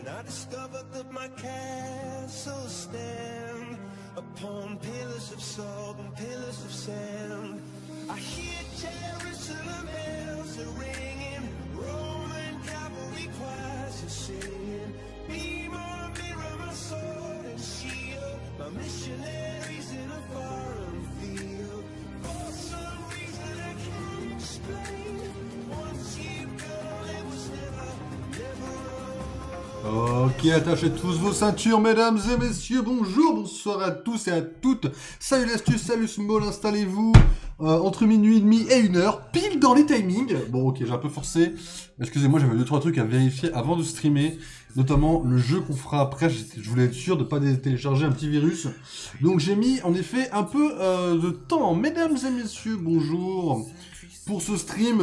And I discovered that my castles stand upon pillars of salt and pillars of sand. I hear Jerusalem bells are ringing, Roman cavalry choirs are singing. Be my mirror, my sword and shield, my missionaries in a foreign field. For some reason I can't explain, once you've gone it was never Ok, attachez tous vos ceintures, mesdames et messieurs, bonjour, bonsoir à tous et à toutes. Salut l'astuce, salut Small, installez-vous entre minuit et demi et 1h, pile dans les timings. Bon, ok, j'ai un peu forcé. Excusez-moi, j'avais 2-3 trucs à vérifier avant de streamer, notamment le jeu qu'on fera après. Je voulais être sûr de ne pas télécharger un petit virus. Donc j'ai mis en effet un peu de temps. Mesdames et messieurs, bonjour. Pour ce stream,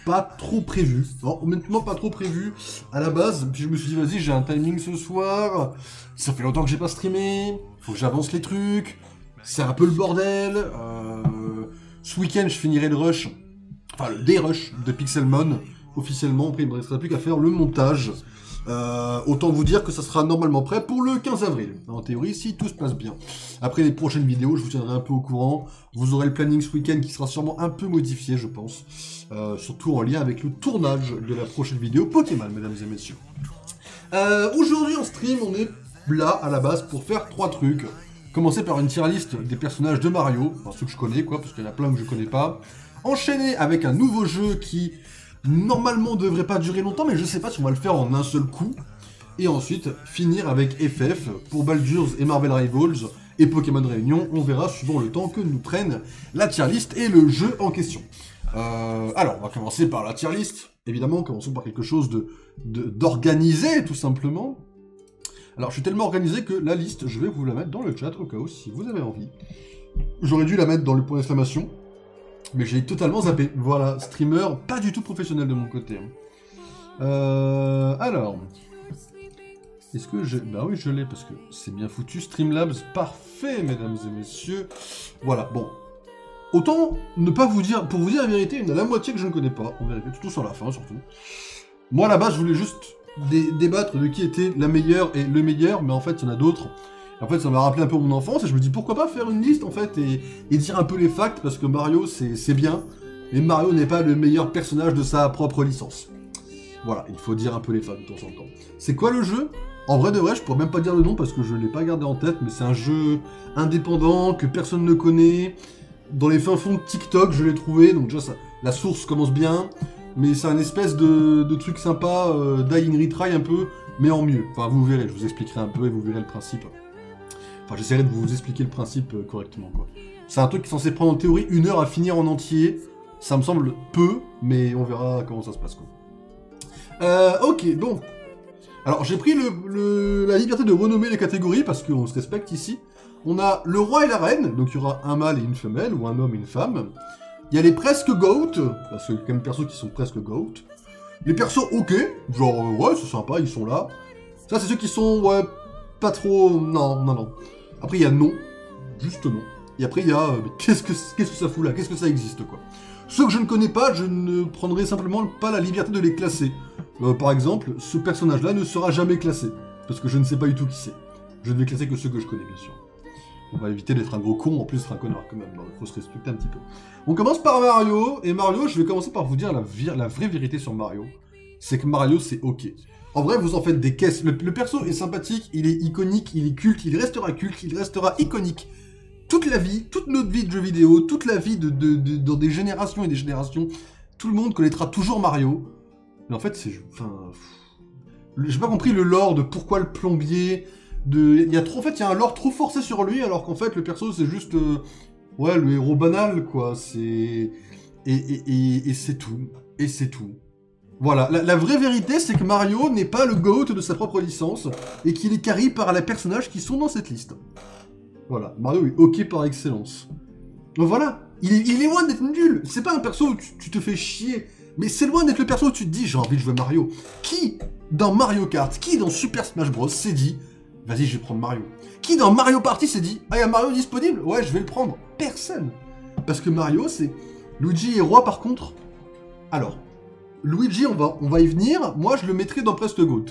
pas trop prévu. Non, honnêtement, pas trop prévu à la base. Puis je me suis dit, vas-y, j'ai un timing ce soir. Ça fait longtemps que j'ai pas streamé. Faut que j'avance les trucs. C'est un peu le bordel. Ce week-end, je finirai le rush. Enfin, le day-rush de Pixelmon. Officiellement, après, il me restera plus qu'à faire le montage. Autant vous dire que ça sera normalement prêt pour le 15 avril. En théorie, si tout se passe bien. Après les prochaines vidéos, je vous tiendrai un peu au courant. Vous aurez le planning ce week-end qui sera sûrement un peu modifié, je pense. Surtout en lien avec le tournage de la prochaine vidéo Pokémon, mesdames et messieurs. Aujourd'hui en stream, on est là à la base pour faire 3 trucs. Commencer par une tier list des personnages de Mario, enfin ceux que je connais quoi, parce qu'il y en a plein que je connais pas. Enchaîner avec un nouveau jeu qui normalement devrait pas durer longtemps, mais je sais pas si on va le faire en un seul coup. Et ensuite finir avec FF pour Baldur's et Marvel Rivals et Pokémon Réunion. On verra suivant le temps que nous prenne la tier list et le jeu en question. Alors, on va commencer par la tier list. Évidemment, commençons par quelque chose d'organisé, tout simplement. Alors, je suis tellement organisé que la liste, je vais vous la mettre dans le chat, au cas où, si vous avez envie. J'aurais dû la mettre dans le point d'exclamation, mais j'ai totalement zappé. Voilà, streamer pas du tout professionnel de mon côté. Alors... Est-ce que je... Bah oui, je l'ai, parce que c'est bien foutu. Streamlabs, parfait, mesdames et messieurs. Voilà, bon. Autant ne pas vous dire... Pour vous dire la vérité, il y en a la moitié que je ne connais pas. On verra tout sur la fin, surtout. Moi, à la base, je voulais juste débattre de qui était la meilleure et le meilleur, mais en fait, il y en a d'autres. En fait, ça m'a rappelé un peu mon enfance, et je me dis, pourquoi pas faire une liste, en fait, et dire un peu les facts, parce que Mario, c'est bien, mais Mario n'est pas le meilleur personnage de sa propre licence. Voilà, il faut dire un peu les facts de temps en temps. C'est quoi le jeu ? En vrai de vrai, je pourrais même pas dire le nom parce que je l'ai pas gardé en tête, mais c'est un jeu indépendant que personne ne connaît. Dans les fins fonds de TikTok, je l'ai trouvé, donc déjà la source commence bien, mais c'est un espèce de truc sympa, die in retry un peu, mais en mieux. Enfin, vous verrez, je vous expliquerai un peu et vous verrez le principe. Enfin, j'essaierai de vous expliquer le principe correctement, quoi. C'est un truc qui est censé prendre en théorie 1 heure à finir en entier. Ça me semble peu, mais on verra comment ça se passe, quoi. Ok, donc... Alors, j'ai pris la liberté de renommer les catégories, parce qu'on se respecte ici. On a le roi et la reine, donc il y aura un mâle et une femelle, ou un homme et une femme. Il y a les presque GOAT, parce qu'il y a quand même des persos qui sont presque GOAT. Les persos ok, genre, ouais, c'est sympa, ils sont là. Ça, c'est ceux qui sont, ouais, pas trop... Non. Après, il y a non, juste non. Et après, il y a, qu'est-ce que ça fout là? Qu'est-ce que ça existe, quoi? Ceux que je ne connais pas, je ne prendrai simplement pas la liberté de les classer. Par exemple, ce personnage-là ne sera jamais classé, parce que je ne sais pas du tout qui c'est. Je ne vais classer que ceux que je connais, bien sûr. On va éviter d'être un gros con, en plus d'être un connard, quand même. Il faut se respecter un petit peu. On commence par Mario, et Mario, je vais commencer par vous dire la vraie vérité sur Mario. C'est que Mario, c'est ok. En vrai, vous en faites des caisses. Le perso est sympathique, il est iconique, il est culte, il restera iconique. Toute la vie, toute notre vie de jeux vidéo, toute la vie dans des générations et des générations, tout le monde connaîtra toujours Mario. Mais en fait, c'est... Enfin... J'ai pas compris le lore de pourquoi le plombier... Il y a un lore trop forcé sur lui, alors qu'en fait, le perso, c'est juste... ouais, le héros banal, quoi. C'est... Et c'est tout. Et c'est tout. Voilà. La vraie vérité, c'est que Mario n'est pas le GOAT de sa propre licence, et qu'il est carry par les personnages qui sont dans cette liste. Voilà. Mario est ok par excellence. Donc voilà. Il est loin d'être nul. C'est pas un perso où tu te fais chier. Mais c'est loin d'être le perso où tu te dis, j'ai envie de jouer Mario. Qui, dans Mario Kart, qui dans Super Smash Bros s'est dit, vas-y, je vais prendre Mario. Qui dans Mario Party s'est dit, ah, il y a Mario disponible? Ouais, je vais le prendre. Personne. Parce que Mario, c'est... Luigi est roi, par contre. Alors, Luigi, on va y venir. Moi, je le mettrai dans Presque GOAT.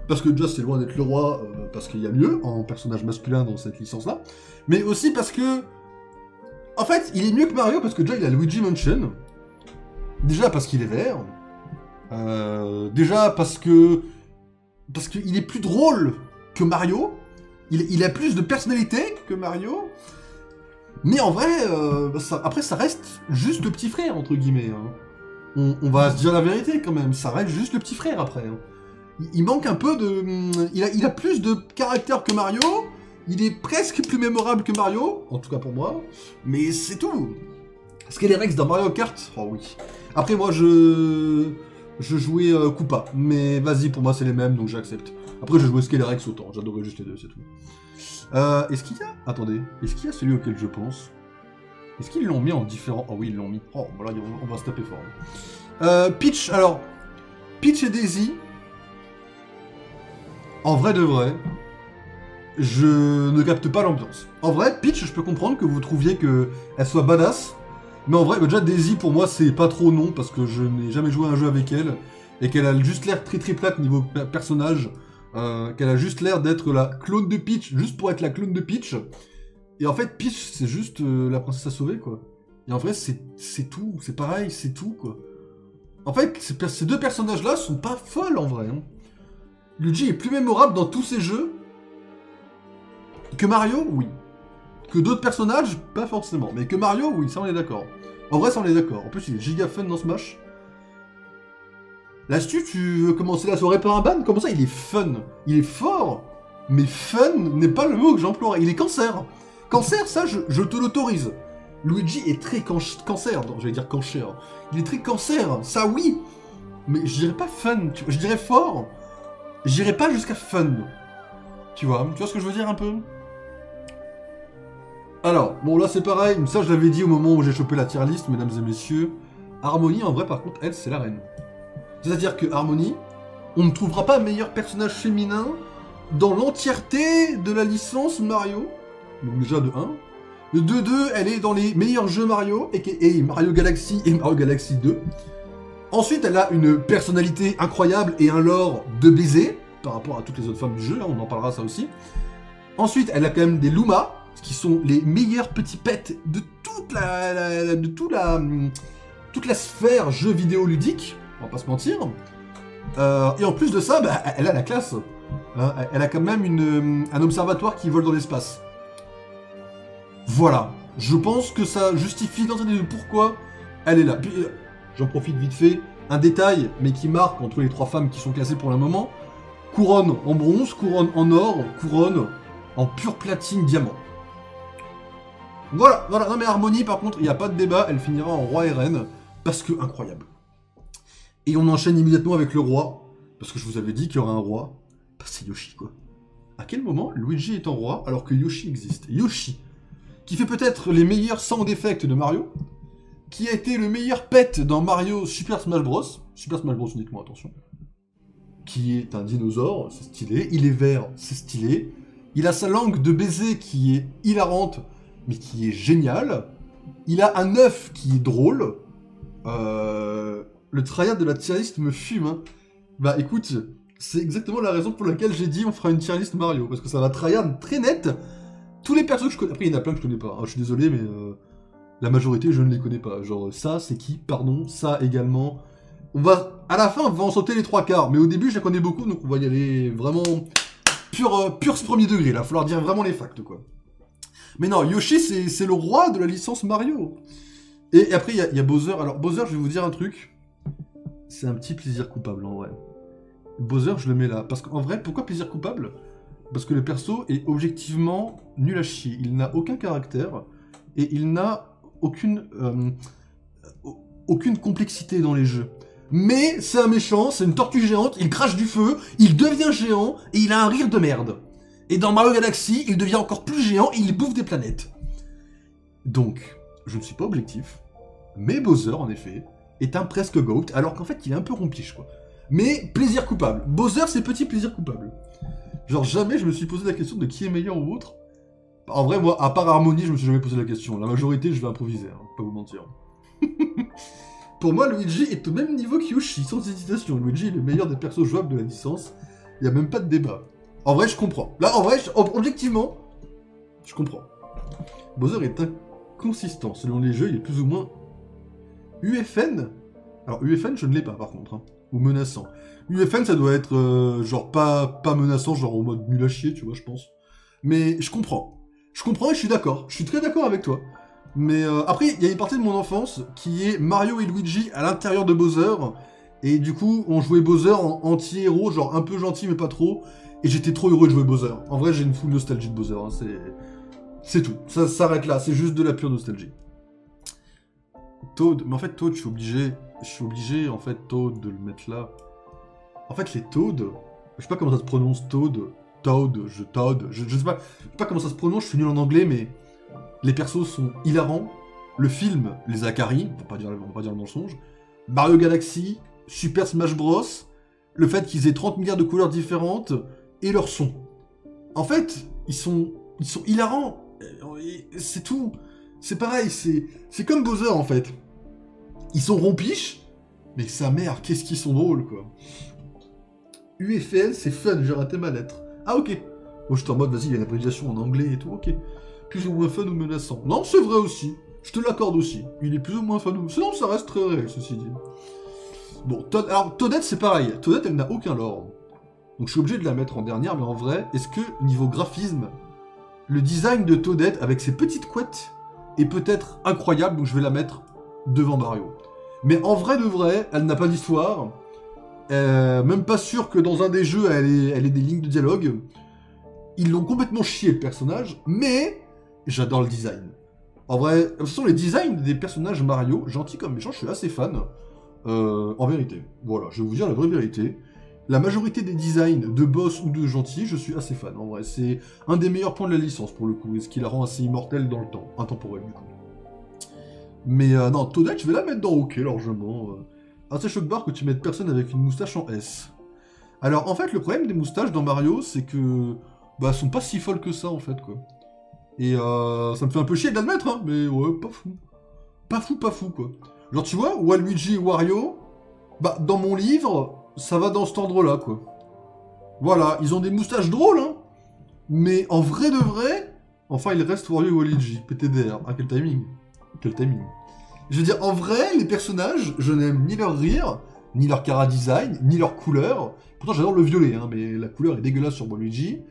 parce que déjà c'est loin d'être le roi, parce qu'il y a mieux en personnage masculin dans cette licence-là, mais aussi parce que, en fait, il est mieux que Mario parce que déjà il a Luigi Mansion, déjà parce qu'il est vert, déjà parce qu'il est plus drôle que Mario, il a plus de personnalité que Mario, mais en vrai, après ça reste juste le petit frère, entre guillemets. Hein. On va se dire la vérité quand même, ça reste juste le petit frère après. Hein. Il manque un peu de... Il a plus de caractère que Mario, il est presque plus mémorable que Mario, en tout cas pour moi, mais c'est tout. Skelerex dans Mario Kart, oh oui. Après moi je jouais Koopa, mais vas-y pour moi c'est les mêmes donc j'accepte. Après je jouais Skelerex autant, j'adorais juste les deux, c'est tout. Est-ce qu'il y a... Attendez, est-ce qu'il y a celui auquel je pense? Est-ce qu'ils l'ont mis en différent? Oh oui ils l'ont mis, oh voilà on va se taper fort. Peach, alors... Peach et Daisy... En vrai de vrai, je ne capte pas l'ambiance. En vrai, Peach, je peux comprendre que vous trouviez qu'elle soit badass, mais en vrai, déjà Daisy pour moi c'est pas trop non, parce que je n'ai jamais joué à un jeu avec elle, et qu'elle a juste l'air très plate niveau personnage, qu'elle a juste l'air d'être la clone de Peach, juste pour être la clone de Peach, et en fait Peach c'est juste la princesse à sauver quoi. Et en vrai c'est tout, c'est pareil, c'est tout quoi. En fait, ces deux personnages là sont pas folles en vrai. Hein. Luigi est plus mémorable dans tous ses jeux que Mario, oui. Que d'autres personnages, pas forcément. Mais que Mario, oui, ça on est d'accord. En vrai, ça on est d'accord. En plus, il est giga fun dans Smash. Là-dessus, tu veux commencer la soirée par un ban? Comment ça, il est fun? Il est fort, mais fun n'est pas le mot que j'emploierais. Il est cancer. Cancer, ça, je te l'autorise. Luigi est très cancer. Non, j'allais dire cancer. Il est très cancer, ça oui. Mais je dirais pas fun, je dirais fort. J'irai pas jusqu'à fun. Tu vois ce que je veux dire un peu? Alors, bon là c'est pareil, ça je l'avais dit au moment où j'ai chopé la tier list, mesdames et messieurs. Harmony, en vrai par contre, elle c'est la reine. C'est-à-dire que Harmony, on ne trouvera pas un meilleur personnage féminin dans l'entièreté de la licence Mario. Donc déjà de 1. De 2, elle est dans les meilleurs jeux Mario, et Mario Galaxy et Mario Galaxy 2. Ensuite, elle a une personnalité incroyable et un lore de baiser, par rapport à toutes les autres femmes du jeu, hein, on en parlera ça aussi. Ensuite, elle a quand même des Luma, qui sont les meilleurs petits pets de toute la sphère jeux vidéo ludique, on va pas se mentir. Et en plus de ça, bah, elle a la classe. Hein, elle a quand même un observatoire qui vole dans l'espace. Voilà, je pense que ça justifie l'entrée de pourquoi elle est là. Puis, j'en profite vite fait, un détail, mais qui marque entre les trois femmes qui sont classées pour le moment. Couronne en bronze, couronne en or, couronne en pure platine diamant. Voilà. Non mais Harmony, par contre, il n'y a pas de débat, elle finira en roi et reine, parce que incroyable. Et on enchaîne immédiatement avec le roi, parce que je vous avais dit qu'il y aurait un roi. Bah, c'est Yoshi, quoi. À quel moment Luigi est en roi, alors que Yoshi existe? Yoshi, qui fait peut-être les meilleurs sound effects de Mario, qui a été le meilleur pet dans Mario Super Smash Bros. Super Smash Bros uniquement, attention. Qui est un dinosaure, c'est stylé. Il est vert, c'est stylé. Il a sa langue de baiser qui est hilarante, mais qui est géniale. Il a un œuf qui est drôle. Le tryhard de la tier list me fume. Hein. Bah écoute, c'est exactement la raison pour laquelle j'ai dit on fera une tier list Mario. Parce que ça va tryhard très net. Tous les persos que je connais... Après, il y en a plein que je connais pas. Hein. Je suis désolé, mais... la majorité, je ne les connais pas. Genre, ça, c'est qui? Pardon, ça également. On va... À la fin, on va en sauter les 3/4. Mais au début, je les connais beaucoup, donc on va y aller vraiment... Pur premier degré, là. Il va falloir dire vraiment les facts, quoi. Mais non, Yoshi, c'est le roi de la licence Mario. Et après, il y a Bowser. Alors, Bowser, je vais vous dire un truc. C'est un petit plaisir coupable, en vrai. Bowser, je le mets là. Parce qu'en vrai, pourquoi plaisir coupable? Parce que le perso est objectivement nul à chier. Il n'a aucun caractère. Et il n'a aucune complexité dans les jeux. Mais c'est un méchant, c'est une tortue géante, il crache du feu, il devient géant, et il a un rire de merde. Et dans Mario Galaxy, il devient encore plus géant, et il bouffe des planètes. Donc, je ne suis pas objectif, mais Bowser, en effet, est un presque GOAT, alors qu'en fait, il est un peu rompiche, quoi. Mais, plaisir coupable. Bowser, c'est petit plaisir coupable. Genre, jamais je me suis posé la question de qui est meilleur ou autre. En vrai, moi, à part Harmony, je me suis jamais posé la question. La majorité, je vais improviser, hein, pas vous mentir. Pour moi, Luigi est au même niveau que Yoshi, sans hésitation. Luigi est le meilleur des persos jouables de la licence. Il n'y a même pas de débat. En vrai, je comprends. Là, en vrai, objectivement, je comprends. Bowser est inconsistant. Selon les jeux, il est plus ou moins UFN. Alors, UFN, je ne l'ai pas, par contre. Hein. Ou menaçant. UFN, ça doit être, genre, pas menaçant, genre en mode nul à chier, tu vois, je pense. Mais je comprends. Je comprends et je suis d'accord. Je suis très d'accord avec toi. Mais après, il y a une partie de mon enfance qui est Mario et Luigi à l'intérieur de Bowser. Et du coup, on jouait Bowser en anti-héros, genre un peu gentil mais pas trop. Et j'étais trop heureux de jouer Bowser. En vrai, j'ai une full nostalgie de Bowser. Hein. C'est tout. Ça s'arrête là. C'est juste de la pure nostalgie. Toad. Mais en fait, Toad, je suis obligé, en fait, Toad, de le mettre là. En fait, les Toad... Je sais pas comment ça se prononce, Toad. Je sais pas comment ça se prononce, je suis nul en anglais, mais... Les persos sont hilarants. Le film les a carry, on va pas dire le mensonge. Mario Galaxy, Super Smash Bros. Le fait qu'ils aient 30 milliards de couleurs différentes, et leur son. En fait, ils sont hilarants. C'est tout. C'est pareil, c'est comme Bowser en fait. Ils sont rompiches, mais sa mère, qu'est-ce qu'ils sont drôles quoi. UFL, c'est fun, j'ai raté ma lettre. Ah ok. Moi j'étais en mode, vas-y, il y a une abréviation en anglais et tout, ok. Plus ou moins fun ou menaçant. Non, c'est vrai aussi. Je te l'accorde aussi. Il est plus ou moins fun ou... Sinon, ça reste très réel, ceci dit. Bon, alors, Toadette, c'est pareil. Toadette, elle n'a aucun lore. Donc, je suis obligé de la mettre en dernière, mais en vrai, est-ce que, niveau graphisme, le design de Toadette, avec ses petites couettes, est peut-être incroyable, donc je vais la mettre devant Mario. Mais en vrai de vrai, elle n'a pas d'histoire. Même pas sûr que dans un des jeux, elle ait des lignes de dialogue. Ils l'ont complètement chié, le personnage, mais... J'adore le design. En vrai, de toute façon, les designs des personnages Mario, gentils comme méchants, je suis assez fan. En vérité. Voilà, je vais vous dire la vraie vérité. La majorité des designs de boss ou de gentils, je suis assez fan. En vrai, c'est un des meilleurs points de la licence, pour le coup, et ce qui la rend assez immortelle dans le temps. Intemporelle, du coup. Mais non, Toadette, je vais la mettre dans OK, largement. Assez choc-barre que tu mettes personne avec une moustache en S. Alors, en fait, le problème des moustaches dans Mario, c'est que... Bah, elles sont pas si folles que ça, en fait, quoi. Et ça me fait un peu chier de l'admettre, hein, mais ouais, pas fou. Pas fou, quoi. Genre, tu vois, Waluigi et Wario, bah, dans mon livre, ça va dans cet ordre-là, quoi. Voilà, ils ont des moustaches drôles, hein, mais en vrai de vrai, enfin, il reste Wario et Waluigi, PTDR. Ah, quel timing. Quel timing. Je veux dire, en vrai, les personnages, je n'aime ni leur rire, ni leur chara-design, ni leur couleur. Pourtant, j'adore le violet, hein, mais la couleur est dégueulasse sur Waluigi.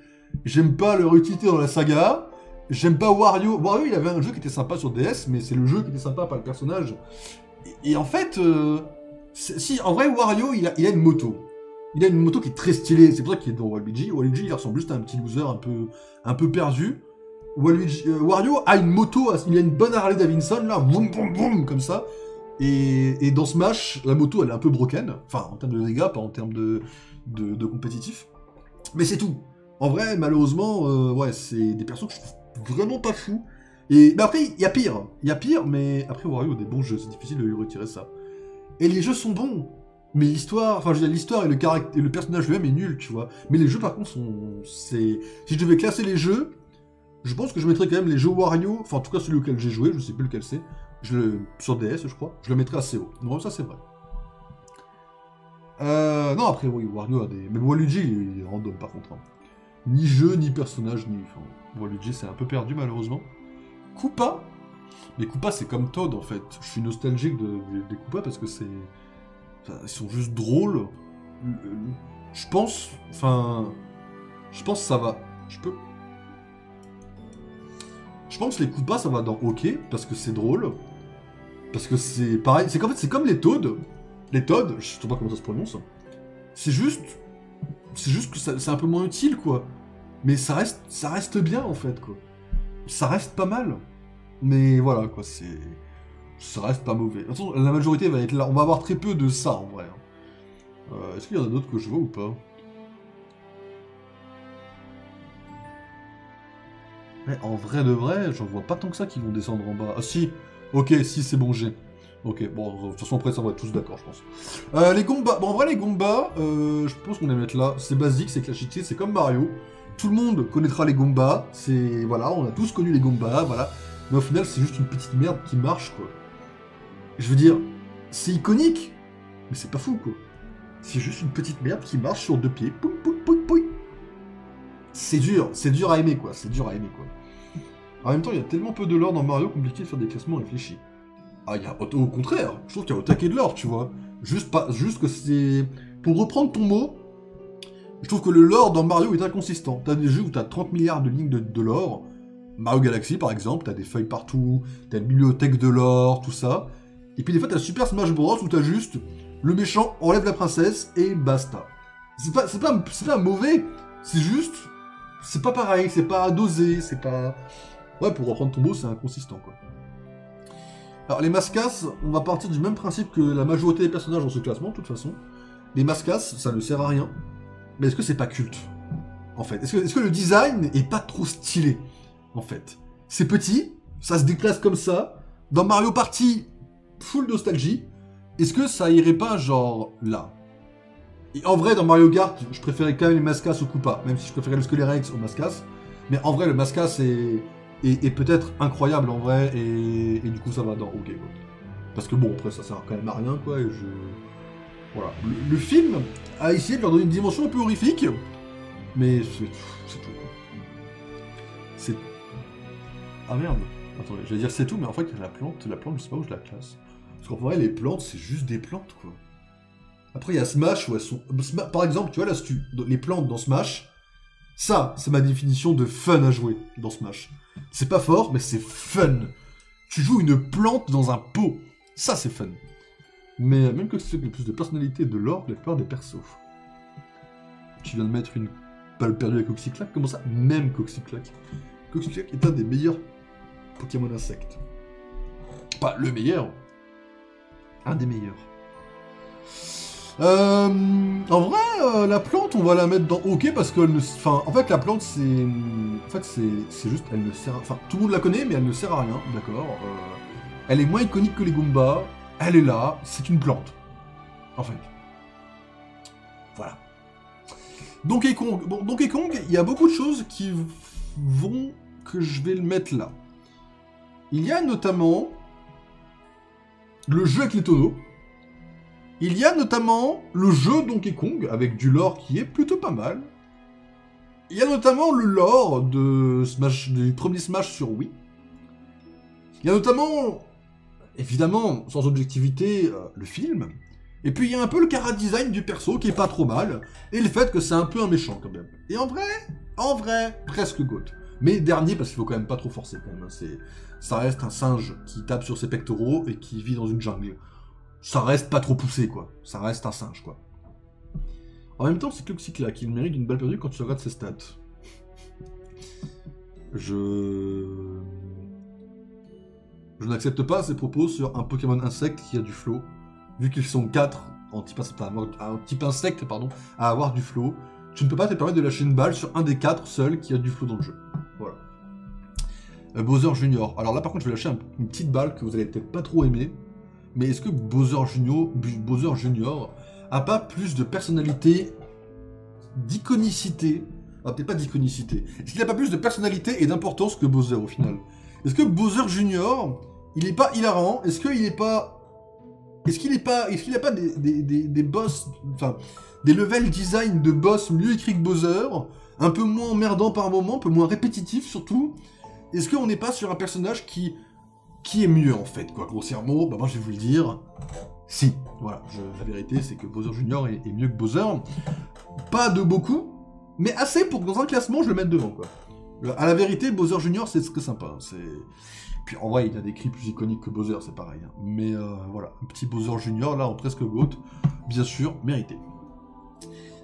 J'aime pas leur utilité dans la saga. J'aime pas Wario. Wario, il avait un jeu qui était sympa sur DS, mais c'est le jeu qui était sympa, pas le personnage. Et en fait, si, en vrai, Wario, il a une moto. Il a une moto qui est très stylée, c'est pour ça qu'il est dans Waluigi. Waluigi, il ressemble juste à un petit loser un peu perdu. Wario a une moto, il a une bonne Harley Davidson, là, boum boum boum, comme ça. Et dans Smash, la moto, elle est un peu broken. Enfin, en termes de dégâts, pas en termes de compétitif. Mais c'est tout. En vrai, malheureusement, ouais, c'est des persos que je trouve vraiment pas fous. Et bah après, il y a pire, mais après Wario a des bons jeux, c'est difficile de lui retirer ça. Et les jeux sont bons, mais l'histoire, enfin je veux dire, l'histoire et le personnage lui-même est nul, tu vois. Mais les jeux par contre si je devais classer les jeux, je pense que je mettrais quand même les jeux Wario, enfin en tout cas celui auquel j'ai joué, je sais plus lequel c'est, sur DS je crois, je le mettrais assez haut. Non, ça c'est vrai. Non après oui, Wario a des... Mais Waluigi il est random par contre. Hein. Ni jeu, ni personnage, ni... Enfin, Waluigi c'est un peu perdu malheureusement. Koopa. Mais Koopa c'est comme Toad en fait. Je suis nostalgique des Koopa parce que c'est... Enfin, ils sont juste drôles. Je pense... Enfin... Je pense que ça va... Je pense que les Koopas ça va dans OK parce que c'est drôle. Parce que c'est pareil. C'est qu'en fait c'est comme les Toads. Les Toads, je sais pas comment ça se prononce. C'est juste que c'est un peu moins utile quoi. Mais ça reste bien en fait quoi. Ça reste pas mal. Mais voilà quoi, ça reste pas mauvais. De toute façon, la majorité va être là. On va avoir très peu de ça en vrai. Est-ce qu'il y en a d'autres que je vois ou pas? Mais en vrai de vrai, j'en vois pas tant que ça qui vont descendre en bas. Ah si, ok, si c'est bon G. Ok, bon, de toute façon après ça on va être tous d'accord je pense. Les Goombas, bon en vrai les Goombas, je pense qu'on les mettre là. C'est basique, c'est classique, c'est comme Mario. Tout le monde connaîtra les Goombas, c'est... Voilà, on a tous connu les Goombas, voilà. Mais au final c'est juste une petite merde qui marche quoi. Je veux dire, c'est iconique, mais c'est pas fou quoi. C'est juste une petite merde qui marche sur deux pieds, poum poum. pouic, pouic. C'est dur à aimer, quoi. C'est dur à aimer, quoi. En même temps, il y a tellement peu de lore dans Mario, compliqué de faire des classements réfléchis. Ah, il y a au contraire, je trouve qu'il y a au taquet de lore, tu vois. Juste que c'est... Pour reprendre ton mot, je trouve que le lore dans Mario est inconsistant. T'as des jeux où t'as 30 milliards de lignes de lore. Mario Galaxy, par exemple, t'as des feuilles partout, t'as une bibliothèque de lore, tout ça. Et puis des fois, t'as Super Smash Bros. Où t'as juste le méchant enlève la princesse et basta. C'est pas mauvais, c'est juste... C'est pas pareil, c'est pas dosé, c'est pas... Ouais, pour reprendre ton mot, c'est inconsistant, quoi. Alors, les mascasses, on va partir du même principe que la majorité des personnages dans ce classement, de toute façon. Les mascasses, ça ne sert à rien. Mais est-ce que c'est pas culte, en fait? Est-ce que le design est pas trop stylé, en fait? C'est petit, ça se déplace comme ça. Dans Mario Party, full nostalgie. Est-ce que ça irait pas, genre, là? Et en vrai, dans Mario Kart, je préférais quand même les mascasses au Koopa, même si je préférais le Skellyrex au mascasse. Mais en vrai, le mascasse est peut-être incroyable, en vrai, et du coup, ça va dans OK, quoi. Parce que bon, après, ça sert quand même à rien, quoi, et je... Voilà. Le film a essayé de leur donner une dimension un peu horrifique, mais c'est tout, quoi. C'est... Ah merde. Attendez, j'allais dire c'est tout, mais en fait, la plante, je sais pas où je la classe. Parce qu'en vrai, les plantes, c'est juste des plantes, quoi. Après, il y a Smash, où elles sont... Par exemple, tu vois, là, les plantes dans Smash, ça, c'est ma définition de fun à jouer dans Smash. C'est pas fort, mais c'est fun. Tu joues une plante dans un pot. Ça, c'est fun. Mais même que c'est plus de personnalité et de lore que la plupart des persos. Tu viens de mettre une balle perdue à Coxyclack. Comment ça? Même Coxyclack. Coxyclack est un des meilleurs Pokémon insectes. Pas le meilleur. Un des meilleurs. En vrai, la plante, on va la mettre dans OK parce qu'elle ne... Enfin, en fait, la plante, c'est... En fait, c'est juste... Elle ne sert... Enfin, tout le monde la connaît, mais elle ne sert à rien, d'accord. Elle est moins iconique que les Goombas. Elle est là, c'est une plante. En fait. Voilà. Donkey Kong. Bon, Donkey Kong, il y a beaucoup de choses qui vont... que je vais le mettre là. Il y a notamment... le jeu avec les tonneaux. Il y a notamment le jeu Donkey Kong, avec du lore qui est plutôt pas mal. Il y a notamment le lore de Smash, des premiers Smash sur Wii. Il y a notamment, évidemment, sans objectivité, le film. Et puis il y a un peu le chara-design du perso qui est pas trop mal. Et le fait que c'est un peu un méchant quand même. Et en vrai, presque GOAT. Mais dernier, parce qu'il faut quand même pas trop forcer quand même. Ça reste un singe qui tape sur ses pectoraux et qui vit dans une jungle. Ça reste pas trop poussé, quoi. Ça reste un singe, quoi. En même temps, c'est Coxyclack qui mérite une balle perdue quand tu regardes ses stats. Je n'accepte pas ces propos sur un Pokémon insecte qui a du flow, vu qu'ils sont 4 en type insecte, à avoir du flow. Tu ne peux pas te permettre de lâcher une balle sur un des 4 seuls qui a du flow dans le jeu. Voilà. Bowser Junior. Alors là, par contre, je vais lâcher une petite balle que vous allez peut-être pas trop aimer. Mais est-ce que Bowser Junior a pas plus de personnalité, d'iconicité, peut-être pas d'iconicité, est-ce qu'il a pas plus de personnalité et d'importance que Bowser au final? Est-ce que Bowser Junior, il est pas hilarant? Est-ce qu'il a pas des boss, enfin, des level design de boss mieux écrits que Bowser, un peu moins emmerdant par moment, un peu moins répétitif surtout? Est-ce qu'on n'est pas sur un personnage qui est mieux en fait, quoi, grossièrement? Bah moi je vais vous le dire, si, voilà, la vérité c'est que Bowser Junior est mieux que Bowser, pas de beaucoup, mais assez pour que dans un classement je le mette devant, quoi. À la vérité, Bowser Junior c'est très sympa, puis en vrai il a des cris plus iconiques que Bowser, c'est pareil, hein. Mais voilà, un petit Bowser Junior là en presque GOAT, bien sûr, mérité.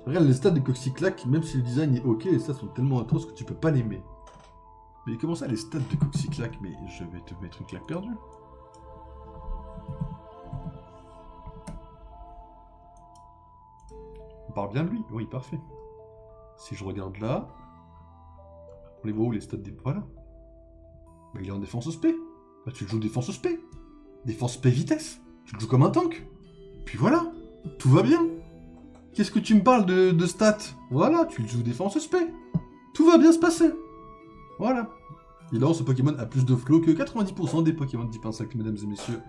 Regarde les stats de Coxyclack, même si le design est ok, les stats sont tellement atroces que tu peux pas l'aimer. Mais comment ça, les stats de Coxyclack? Mais je vais te mettre une claque perdue. On parle bien de lui? Oui, parfait. Si je regarde là... On les voit où, les stats des... Voilà. Bah, il est en défense SP. Bah, tu le joues défense SP. Défense SP vitesse. Tu le joues comme un tank. Puis voilà. Tout va bien. Qu'est-ce que tu me parles de stats? Voilà, tu le joues défense SP. Tout va bien se passer. Voilà. Évidemment, ce Pokémon a plus de flow que 90% des Pokémon type insecte, mesdames et messieurs.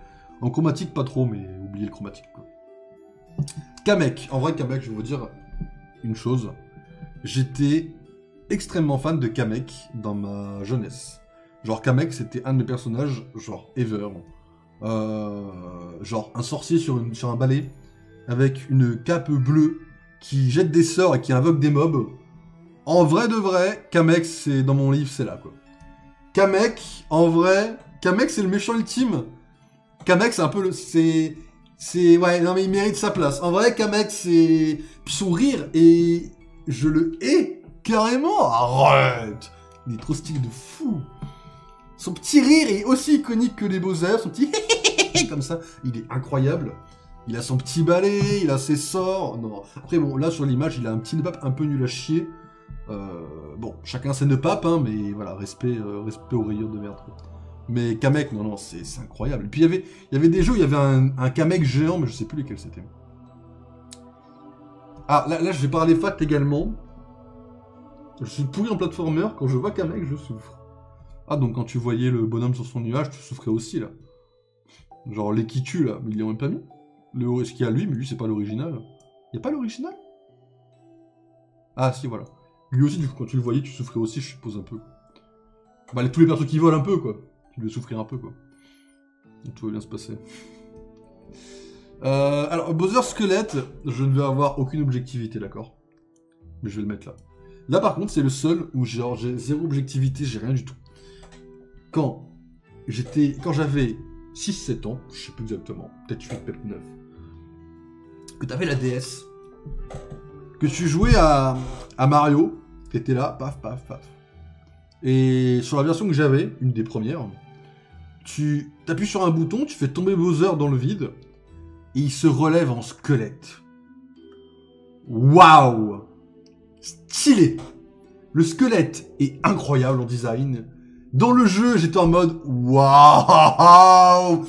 En chromatique, pas trop, mais oubliez le chromatique, quoi. Kamek. En vrai, Kamek, je vais vous dire une chose. j'étais extrêmement fan de Kamek dans ma jeunesse. Genre Kamek, c'était un de mes personnages, genre ever. Genre un sorcier sur un balai, avec une cape bleue, qui jette des sorts et qui invoque des mobs. En vrai de vrai, Kamek, c'est dans mon livre, c'est là, quoi. Kamek, en vrai, Kamek, c'est le méchant ultime. Kamek, c'est un peu le... Ouais, non mais il mérite sa place. En vrai, Kamek, c'est... Puis son rire, et... Je le hais, carrément. Arrête. Il est trop stylé de fou. Son petit rire est aussi iconique que les Bowser, son petit comme ça, il est incroyable. Il a son petit balai, il a ses sorts. Non. Après, bon, là, sur l'image, il a un petit nœud pape un peu nul à chier. Bon, chacun ses nœuds papes, hein, mais voilà, respect aux rayures de merde, quoi. Mais Kamek, non, c'est incroyable. Et puis, il y avait des jeux où il y avait un Kamek géant, mais je sais plus lesquels c'était. Ah, là, je vais parler fact également. Je suis pourri en platformer, quand je vois Kamek, je souffre. Ah, donc quand tu voyais le bonhomme sur son nuage, tu souffrais aussi, là. Genre, l'Ekitu, là, mais ils l'ont même pas mis. Ce qu'il y a lui, mais lui, c'est pas l'original. Y a pas l'original? Ah, si, voilà. Lui aussi, du coup, quand tu le voyais, tu souffrais aussi, je suppose, un peu. Bah, tous les persos qui volent un peu, quoi. Tu devais souffrir un peu, quoi. Donc, tout va bien se passer. Alors, Bowser Squelette, je ne vais avoir aucune objectivité, d'accord? Mais je vais le mettre là. Là, par contre, c'est le seul où genre j'ai zéro objectivité, j'ai rien du tout. Quand j'avais 6-7 ans, je sais plus exactement, peut-être 8, peut-être 9, que t'avais la DS, que tu jouais à Mario, t'étais là, paf, paf, paf. Et sur la version que j'avais, une des premières, tu t'appuies sur un bouton, tu fais tomber Bowser dans le vide, et il se relève en squelette. Waouh! Stylé! Le squelette est incroyable en design. Dans le jeu, j'étais en mode waouh!